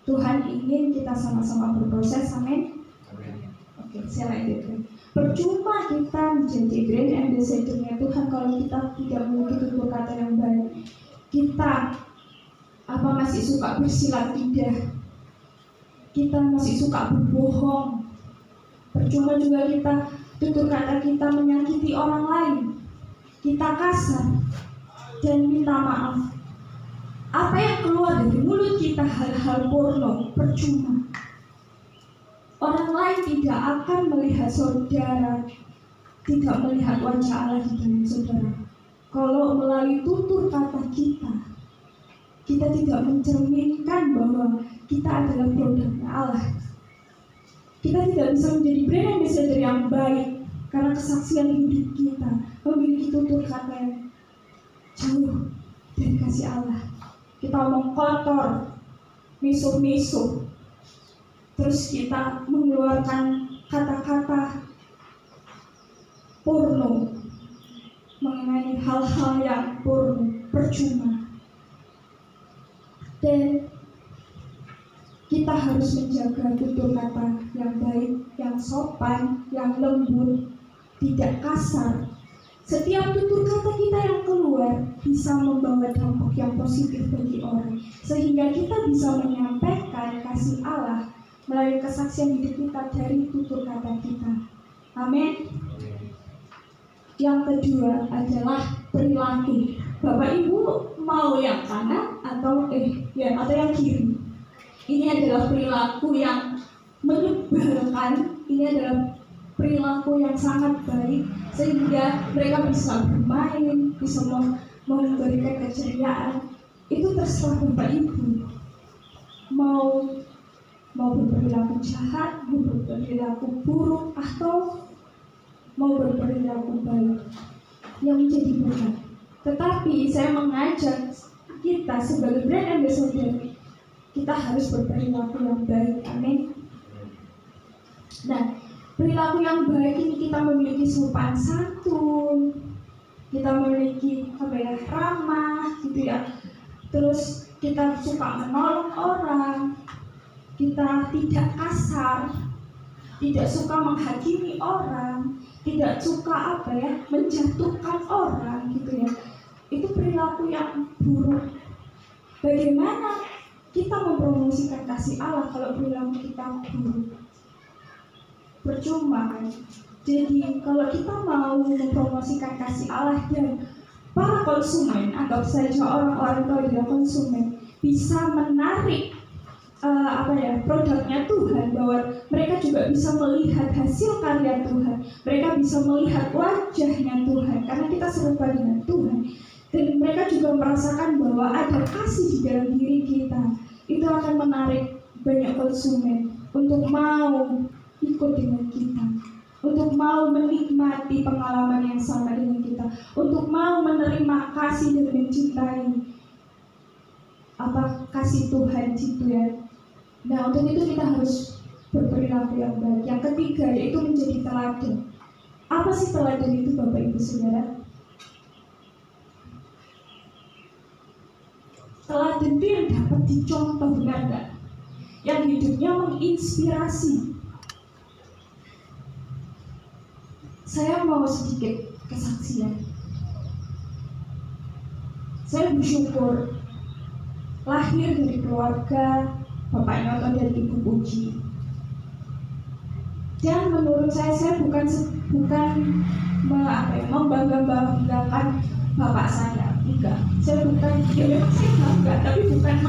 Speaker 4: Tuhan ingin kita sama-sama berproses, amin. Oke, saya lanjutkan. Percuma kita menjadi brand ambassador-nya Tuhan kalau kita tidak memiliki tutur kata yang baik. Kita masih suka bersilat lidah, kita masih suka berbohong. Percuma juga kita tutur kata kita menyakiti orang lain, kita kasar dan minta maaf. Apa yang keluar dari mulut kita hal-hal porno, percuma. Orang lain tidak akan melihat saudara, tidak melihat wajah Allah di dalam saudara. Kalau melalui tutur kata kita tidak mencerminkan kita adalah produknya Allah. Kita tidak bisa menjadi brand ambassador yang baik karena kesaksian hidup kita memiliki tutur kata yang jauh dari kasih Allah. Kita omong kotor, misuh-misuh, terus kita mengeluarkan kata-kata porno mengenai hal-hal yang porno, percuma. Dan kita harus menjaga tutur kata yang baik, yang sopan, yang lembut, tidak kasar. Setiap tutur kata kita yang keluar bisa membawa dampak yang positif bagi orang, sehingga kita bisa menyampaikan kasih Allah melalui kesaksian hidup kita dari tutur kata kita. Amin. Yang kedua adalah perilaku. Bapak Ibu mau yang kanan atau yang kiri? Ini adalah perilaku yang menyebalkan. Ini adalah perilaku yang sangat baik sehingga mereka bisa bermain, bisa memberikan keceriaan. Itu terserah Bapak Ibu mau berperilaku jahat, mau berperilaku buruk, atau mau berperilaku baik yang menjadi benar. Tetapi saya mengajak kita sebagai brand ambassador, kita harus berperilaku yang baik. Amin. Nah, perilaku yang baik ini kita memiliki sopan santun, kita memiliki ramah gitu ya. Terus kita suka menolong orang, kita tidak kasar, tidak suka menghakimi orang, tidak suka menjatuhkan orang gitu ya. Itu perilaku yang buruk. Bagaimana kita mempromosikan kasih Allah kalau perilaku kita buruk? Percuma kan? Jadi kalau kita mau mempromosikan kasih Allah dan para konsumen, anggap saja orang-orang itu adalah konsumen, bisa menarik produknya Tuhan, bahwa mereka juga bisa melihat hasil karya Tuhan, mereka bisa melihat wajahnya Tuhan karena kita serupa dengan Tuhan, dan mereka juga merasakan bahwa ada kasih di dalam diri kita. Itu akan menarik banyak konsumen untuk mau ikut dengan kita, untuk mau menikmati pengalaman yang sama dengan kita, untuk mau menerima kasih dan mencintai kasih Tuhan itu ya. Nah, untuk itu kita harus berperilaku yang baik. Yang ketiga yaitu menjadi teladan. Apa sih teladan itu, Bapak Ibu Saudara? Teladan itu yang dapat dicontoh, benar nggak? Yang hidupnya menginspirasi. Saya mau sedikit kesaksian. Saya bersyukur lahir dari keluarga Bapak Nyoto dan Ibu Puji. Dan menurut saya bukan membangga-banggakan bapak saya, enggak. Saya bukan, memang saya bangga, tapi bukan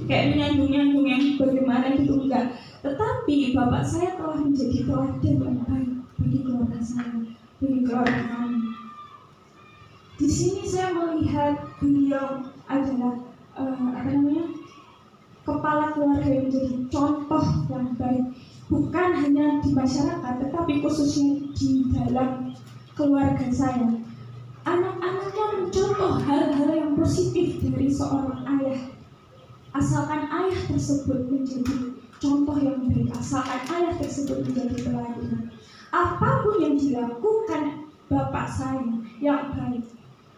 Speaker 4: kayak menyanjung-nyanjung yang bagaimana gitu, enggak. Tetapi bapak saya telah menjadi teladan yang baik bagi keluarga saya, bagi keluarga kami. Di sini saya melihat beliau adalah kepala keluarga yang menjadi contoh yang baik, bukan hanya di masyarakat, tetapi khususnya di dalam keluarga saya. Anak-anaknya mencontoh hal-hal yang positif dari seorang ayah. Asalkan ayah tersebut menjadi contoh yang baik, asalkan ayah tersebut menjadi teladan. Apapun yang dilakukan bapak saya yang baik,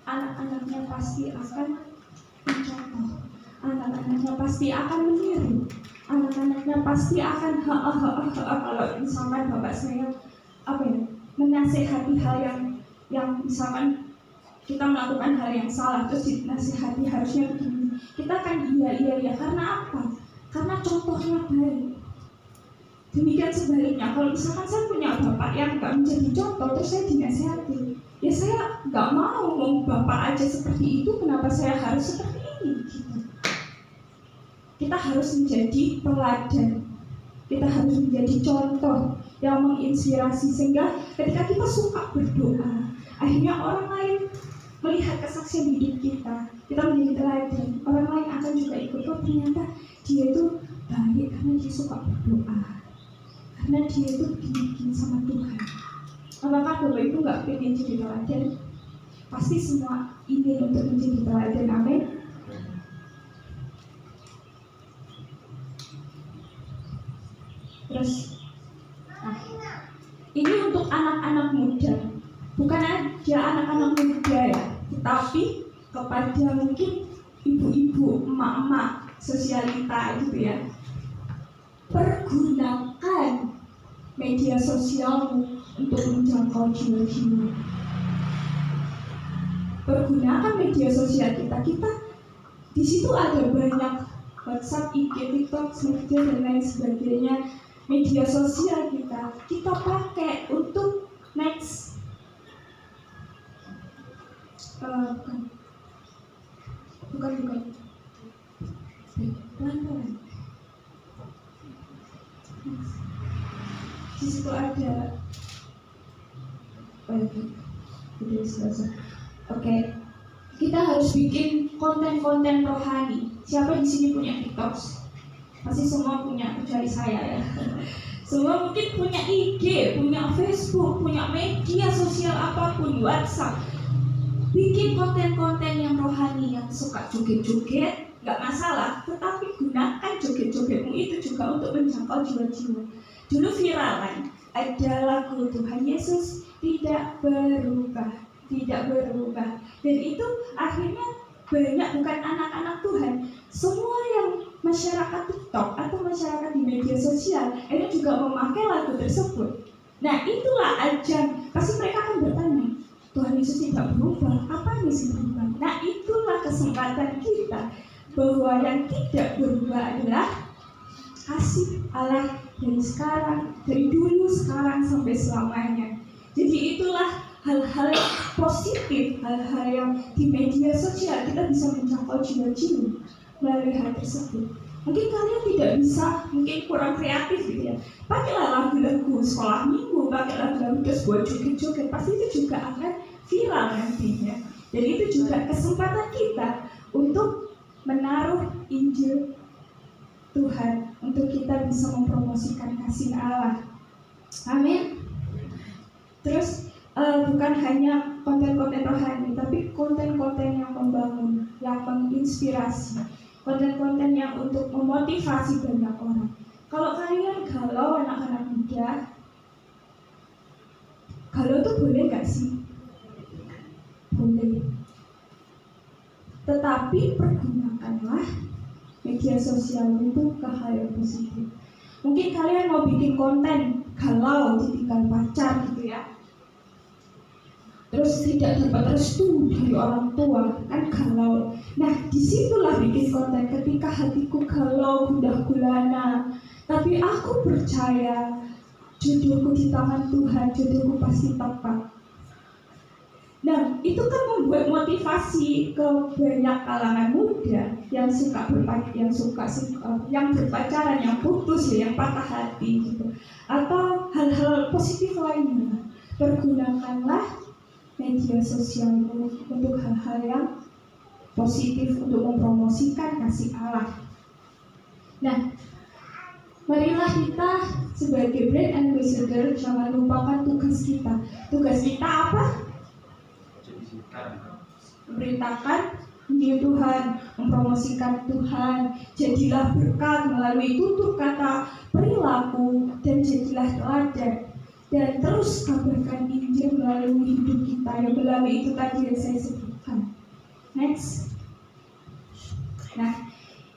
Speaker 4: anak-anaknya pasti akan mencontoh. Anak-anaknya pasti akan meniru. Anak-anaknya pasti akan kalau misalkan bapak saya menasihati hal yang misalkan kita melakukan hal yang salah terus dinasihati harusnya begini, kita akan iya karena apa? Karena contohnya baik. Demikian sebaliknya, kalau misalkan saya punya bapak yang nggak menjadi contoh terus saya dinasihati, ya saya nggak mau bapak aja seperti itu, kenapa saya harus seperti ini gitu. Kita harus menjadi teladan, kita harus menjadi contoh yang menginspirasi, sehingga ketika kita suka berdoa, akhirnya orang lain melihat kesaksian hidup kita menjadi teladan. Orang lain akan juga ikut, oh ternyata dia itu baik karena dia suka berdoa, karena dia itu dibikin sama Tuhan. Apakah Bapak Ibu nggak pengen jadi teladan? Pasti semua ingin untuk menjadi teladan, amin. Terus, nah, ini untuk anak-anak muda, bukan aja anak-anak muda ya, tetapi kepada mungkin ibu-ibu, emak-emak, sosialita gitu ya. Pergunakan media sosialmu untuk menjangkau jiwa-jiwa. Pergunakan media sosial kita di situ ada banyak WhatsApp, IG, TikTok, Snapchat dan lain sebagainya. Media sosial kita pakai untuk next bukan pelan-pelan. Di situ ada Oke, kita harus bikin konten-konten rohani. Siapa di sini punya TikTok? Pasti semua punya, kecuali saya ya. Semua mungkin punya IG, punya Facebook, punya media sosial apapun, WhatsApp. Bikin konten-konten yang rohani, yang suka joget-joget, nggak masalah. Tetapi gunakan joget-jogetmu itu juga untuk menjangkau jiwa-jiwa. Dulu viral kan, ada lagu Tuhan Yesus tidak berubah. Dan itu akhirnya banyak, bukan anak-anak Tuhan, semua yang masyarakat TikTok atau masyarakat di media sosial ini juga memakai lagu tersebut. Nah itulah ajang, pasti mereka akan bertanya, Tuhan Yesus tidak berubah, apa yang berubah? Nah itulah kesempatan kita, bahwa yang tidak berubah adalah kasih Allah dari sekarang, dari dulu, sekarang sampai selamanya. Jadi itulah hal-hal positif, hal-hal yang di media sosial kita bisa menjangkau jiwa-jiwa melalui hal tersebut. Mungkin kalian tidak bisa, mungkin kurang kreatif gitu ya. Pakailah lagu-lagu sekolah minggu, pakai lagu-lagu terus buat joget-joget, pasti itu juga akan viral nantinya. Jadi itu juga kesempatan kita untuk menaruh Injil Tuhan, untuk kita bisa mempromosikan kasih Allah. Amin. Terus bukan hanya konten-konten rohani, tapi konten-konten yang membangun, yang menginspirasi, konten-konten yang untuk memotivasi banyak orang. Kalau kalian galau, anak-anak muda, galau tuh boleh gak sih? Boleh. Tetapi pergunakanlah media sosial itu ke hal yang positif. Mungkin kalian mau bikin konten galau ditinggal pacar gitu ya, terus tidak dapat restu dari orang tua, kan galau. Nah disitulah bikin konten, ketika hatiku galau, gundah gulana, tapi aku percaya jodohku di tangan Tuhan, jodohku pasti tepat. Nah itu kan membuat motivasi ke banyak kalangan muda yang suka yang berpacaran, yang putus ya, yang patah hati gitu, atau hal-hal positif lainnya. Pergunakanlah media sosialmu untuk hal-hal yang positif, untuk mempromosikan kasih Allah. Nah, marilah kita sebagai brand ambassador jangan lupakan tugas kita. Tugas kita apa? Memberitakan Injil Tuhan, mempromosikan Tuhan. Jadilah berkat melalui tutur kata, perilaku, dan jadilah teladan. Dan terus kabarkan Injil melalui hidup kita, yang melalui itu tadi yang saya sebutkan. Next. Nah,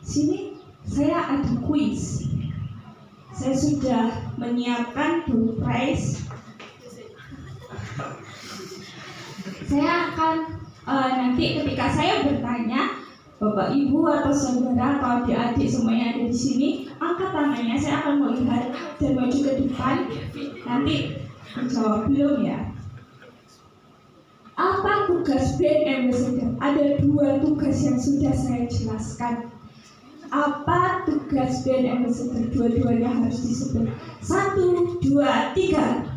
Speaker 4: sini saya ada kuis. Saya sudah menyiapkan door prize. Saya akan nanti ketika saya bertanya, Bapak Ibu atau saudara atau adik-adik semuanya ada di sini, angkat tangannya, saya akan melihat dan maju ke depan. Nanti menjawab belum ya? Apa tugas brand ambassador? Ada 2 tugas yang sudah saya jelaskan. Apa tugas brand ambassador? Dua-duanya harus disebut. 1, 2, 3.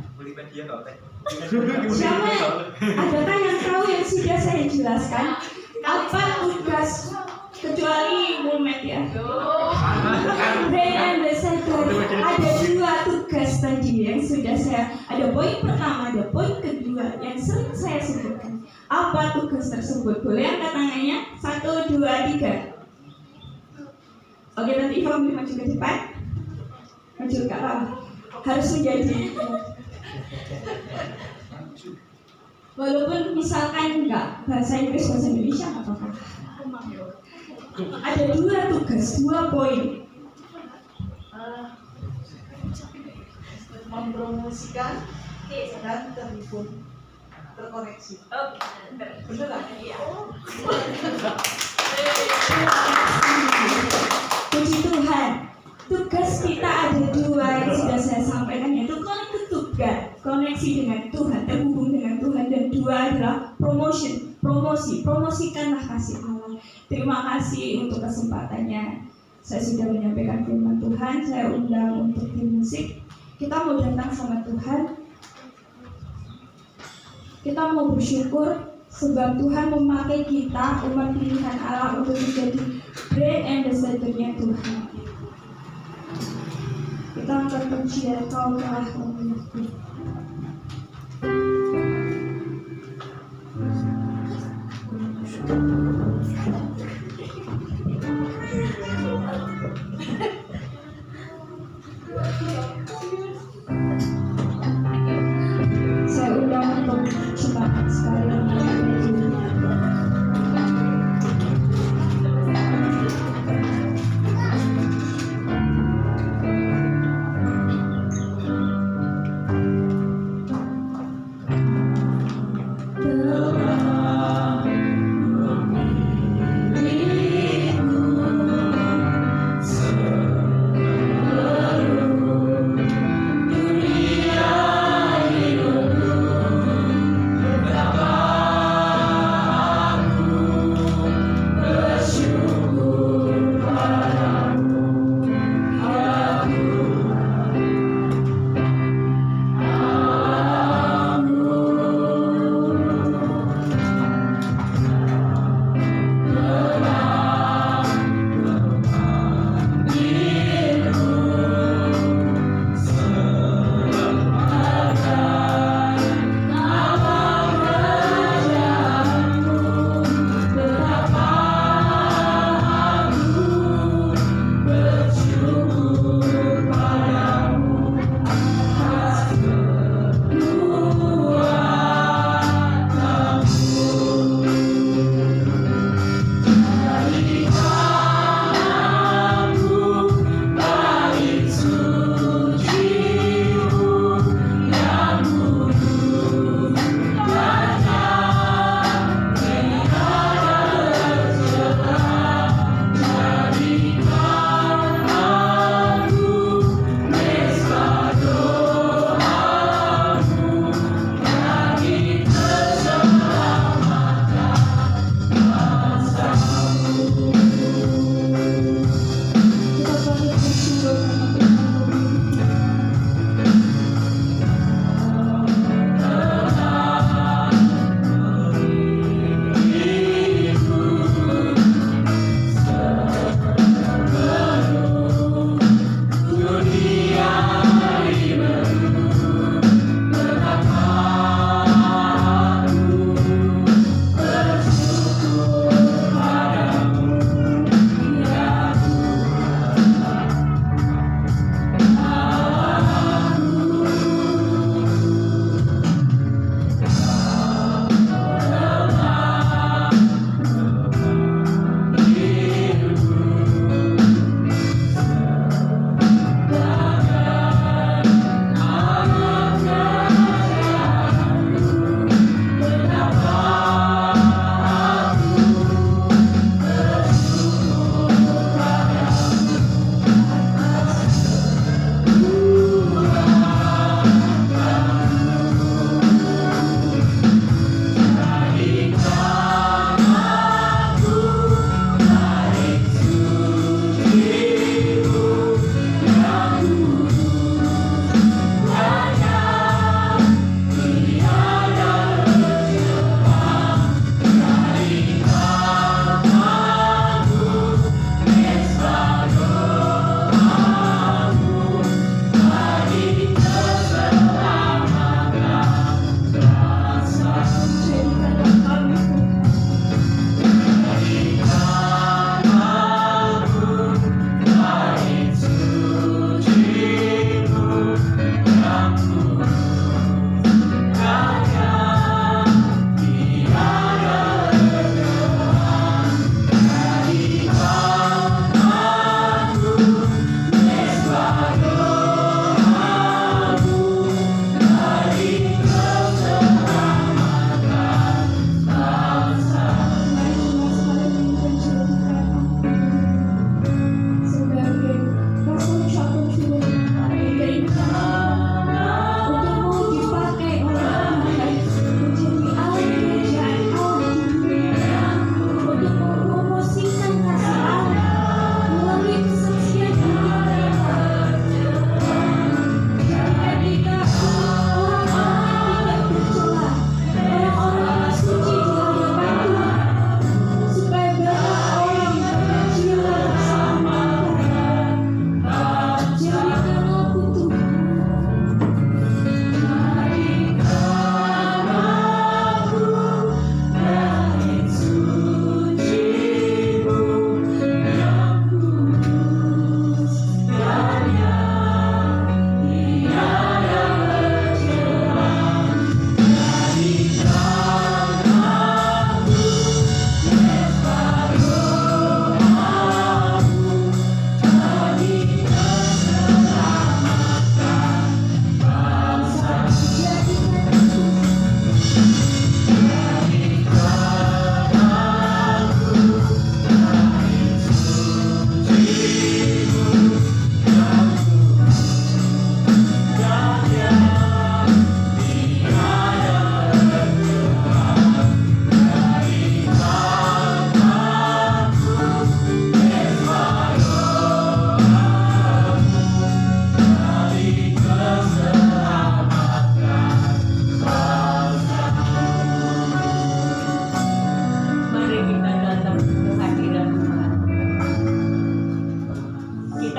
Speaker 4: Siapa? Adakah yang tahu yang sudah saya jelaskan? Apa tugas kecuali Mulmet ya? Brand Ambassador ada 2 tugas tadi yang sudah saya. Ada poin pertama, ada poin kedua yang sering saya sebutkan. Apa tugas tersebut? Boleh angkat tangannya? 1, 2, 3. Oke, nanti Iva boleh maju ke depan. Maju ke arah. Harus menjadi. Walaupun misalkan enggak bahasa Inggris, bahasa Indonesia nggak apa-apa. Ada 2 tugas, 2 poin.
Speaker 3: Mempromosikan dan terhubung terkoneksi. Beneran? Iya.
Speaker 4: Puji Tuhan. Tugas kita ada 2 yang sudah saya sampaikan, yaitu connect to God, koneksi dengan Tuhan, terhubung dengan Tuhan, dan 2 adalah promosikanlah kasih Allah. Terima kasih untuk kesempatannya. Saya sudah menyampaikan firman Tuhan. Saya undang untuk tim musik. Kita mau datang sama Tuhan. Kita mau bersyukur sebab Tuhan memakai kita, umat pilihan Allah, untuk menjadi brand ambassador-nya Tuhan. Kita akan pujian Kau telah memilihku. Saya undang untuk jemaat sekalian berdiri.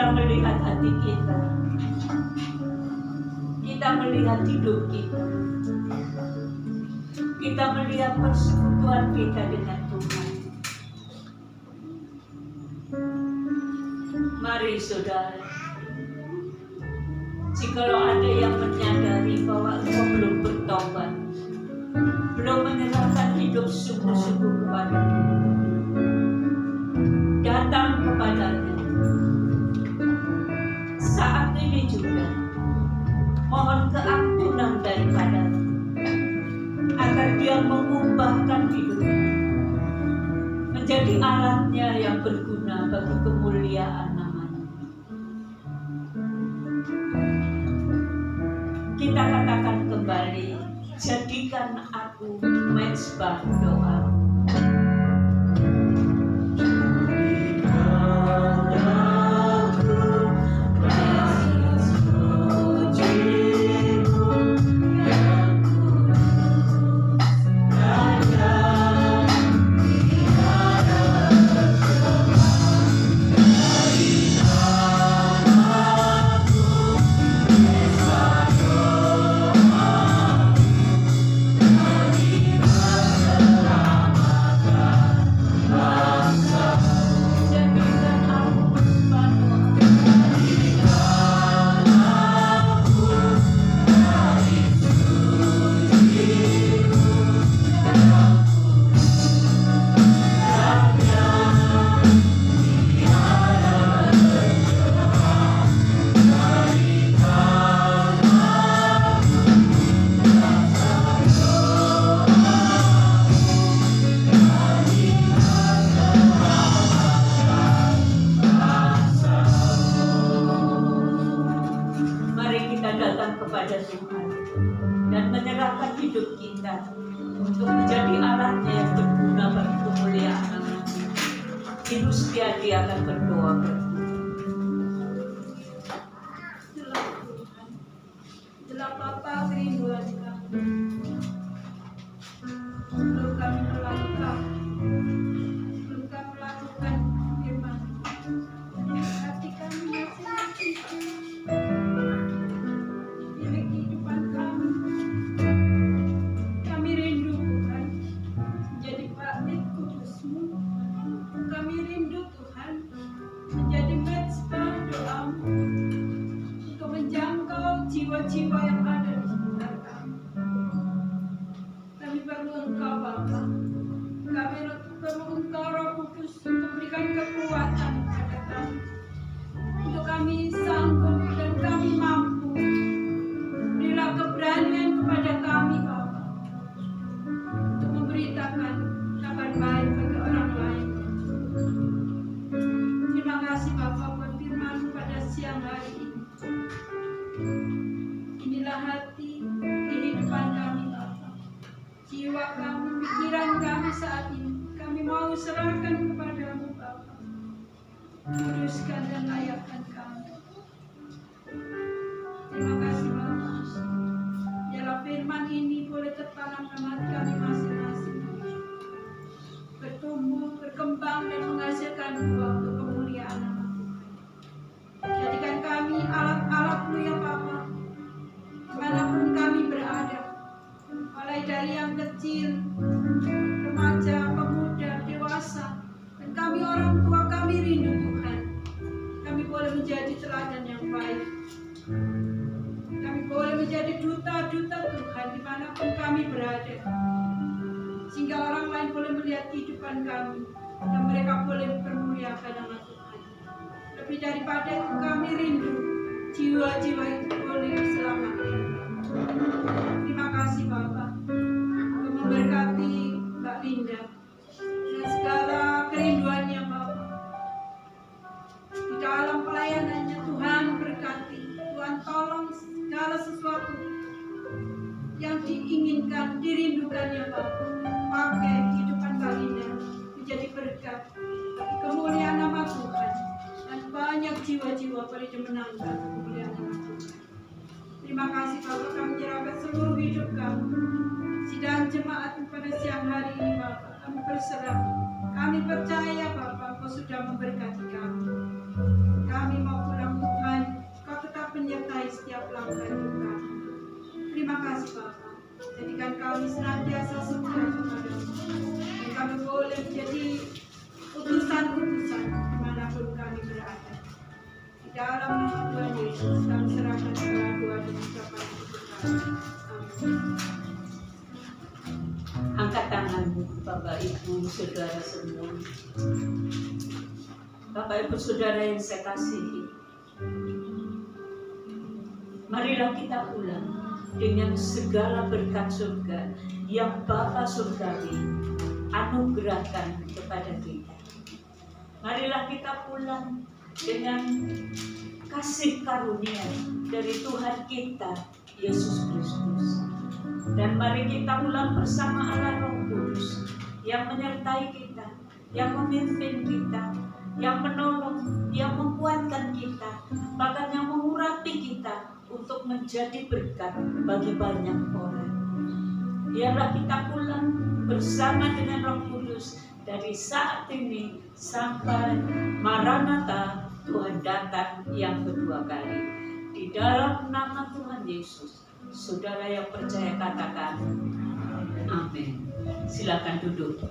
Speaker 6: Kita melihat hati kita. Kita melihat hidup kita. Kita melihat persekutuan kita dengan Tuhan. Mari saudara, jikalau ada yang menyadari bahwa engkau belum bertobat, belum menyerahkan hidup sungguh-sungguh kepada Tuhan, datang kepadanya. Saat ini juga mohon keampunan daripadanya, agar dia mengubahkan hidupnya menjadi alatnya yang berguna bagi kemuliaan namanya. Kita katakan kembali, jadikan aku mezbah doa. Dia akan berdoa.
Speaker 3: Jelas Bapa kerinduan kami. Belum kami melakukan firman. Hati kami masih milik kehidupan kami. Kami rindu Tuhan menjadi bait kudus-Mu. Kami rindu Tuhan menjadi mezbah doa-Mu untuk menjangkau jiwa-jiwa yang ada di sekitar kami. Kami perlu Engkau Bapa. Kami perlu Engkau Roh Kudus untuk berikan kekuatan kepada kami, untuk kami sanggup dan kami mampu. Berilah keberanian kepada kami Bapa untuk memberitakan kabar baik bagi orang lain. Terima kasih Bapa buat firman-Mu pada siang hari ini. Inilah hati kehidupan kami Bapa. Jiwa kami, pikiran kami saat ini, kami mau serahkan kepada-Mu Bapa. Kuduskan dan layakkan kami. Terima kasih Bapa. Biarlah firman ini boleh tertanam dalam hati kami masing-masing, bertumbuh, berkembang dan menghasilkan buah untuk kemuliaan nama Tuhan. Jadikan kami alat-alat-Mu ya Bapa, dimanapun kami berada, mulai dari yang kecil, remaja, pemuda, dewasa, dan kami orang tua, kami rindu Tuhan. Kami boleh menjadi teladan yang baik. Kami boleh menjadi duta-duta Tuhan dimanapun kami berada, sehingga orang lain boleh melihat kehidupan kami dan mereka boleh mempermuliakan nama Tuhan. Lebih daripada itu kami rindu jiwa-jiwa itu boleh diselamatkan. Terima kasih Bapa untuk memberkati Mbak Linda dan segala kerinduannya Bapa. Di dalam pelayanannya Tuhan berkati, Tuhan tolong segala sesuatu yang diinginkan, dirindukannya Bapa. Pakai kehidupan Mbak Linda menjadi berkat bagi kemuliaan nama Tuhan, dan banyak jiwa-jiwa boleh dimenangkan kemuliaan nama Tuhan. Terima kasih Bapak, kami menyerahkan seluruh hidup kami, sidang jemaat pada siang hari ini Bapak. Kami berserah, kami percaya Bapak, Kau sudah memberkati kami. Kami mau dalam nama Tuhan Yesus kami serahkan segala doa dan ucapan itu kepada Amin.
Speaker 6: Angkat tanganmu, Bapak Ibu Saudara semua. Bapak Ibu Saudara yang saya kasihi, marilah kita pulang dengan segala berkat surga yang Bapa Surgawi anugerahkan kepada kita. Marilah kita pulang dengan kasih karunia dari Tuhan kita Yesus Kristus. Dan mari kita pulang bersama Allah Roh Kudus yang menyertai kita, yang memimpin kita, yang menolong, yang menguatkan kita, bahkan yang mengurapi kita untuk menjadi berkat bagi banyak orang. Biarlah kita pulang bersama dengan Roh Kudus dari saat ini sampai Maranatha, Tuhan datang yang kedua kali. Di dalam nama Tuhan Yesus, saudara yang percaya katakan amin. Silakan duduk.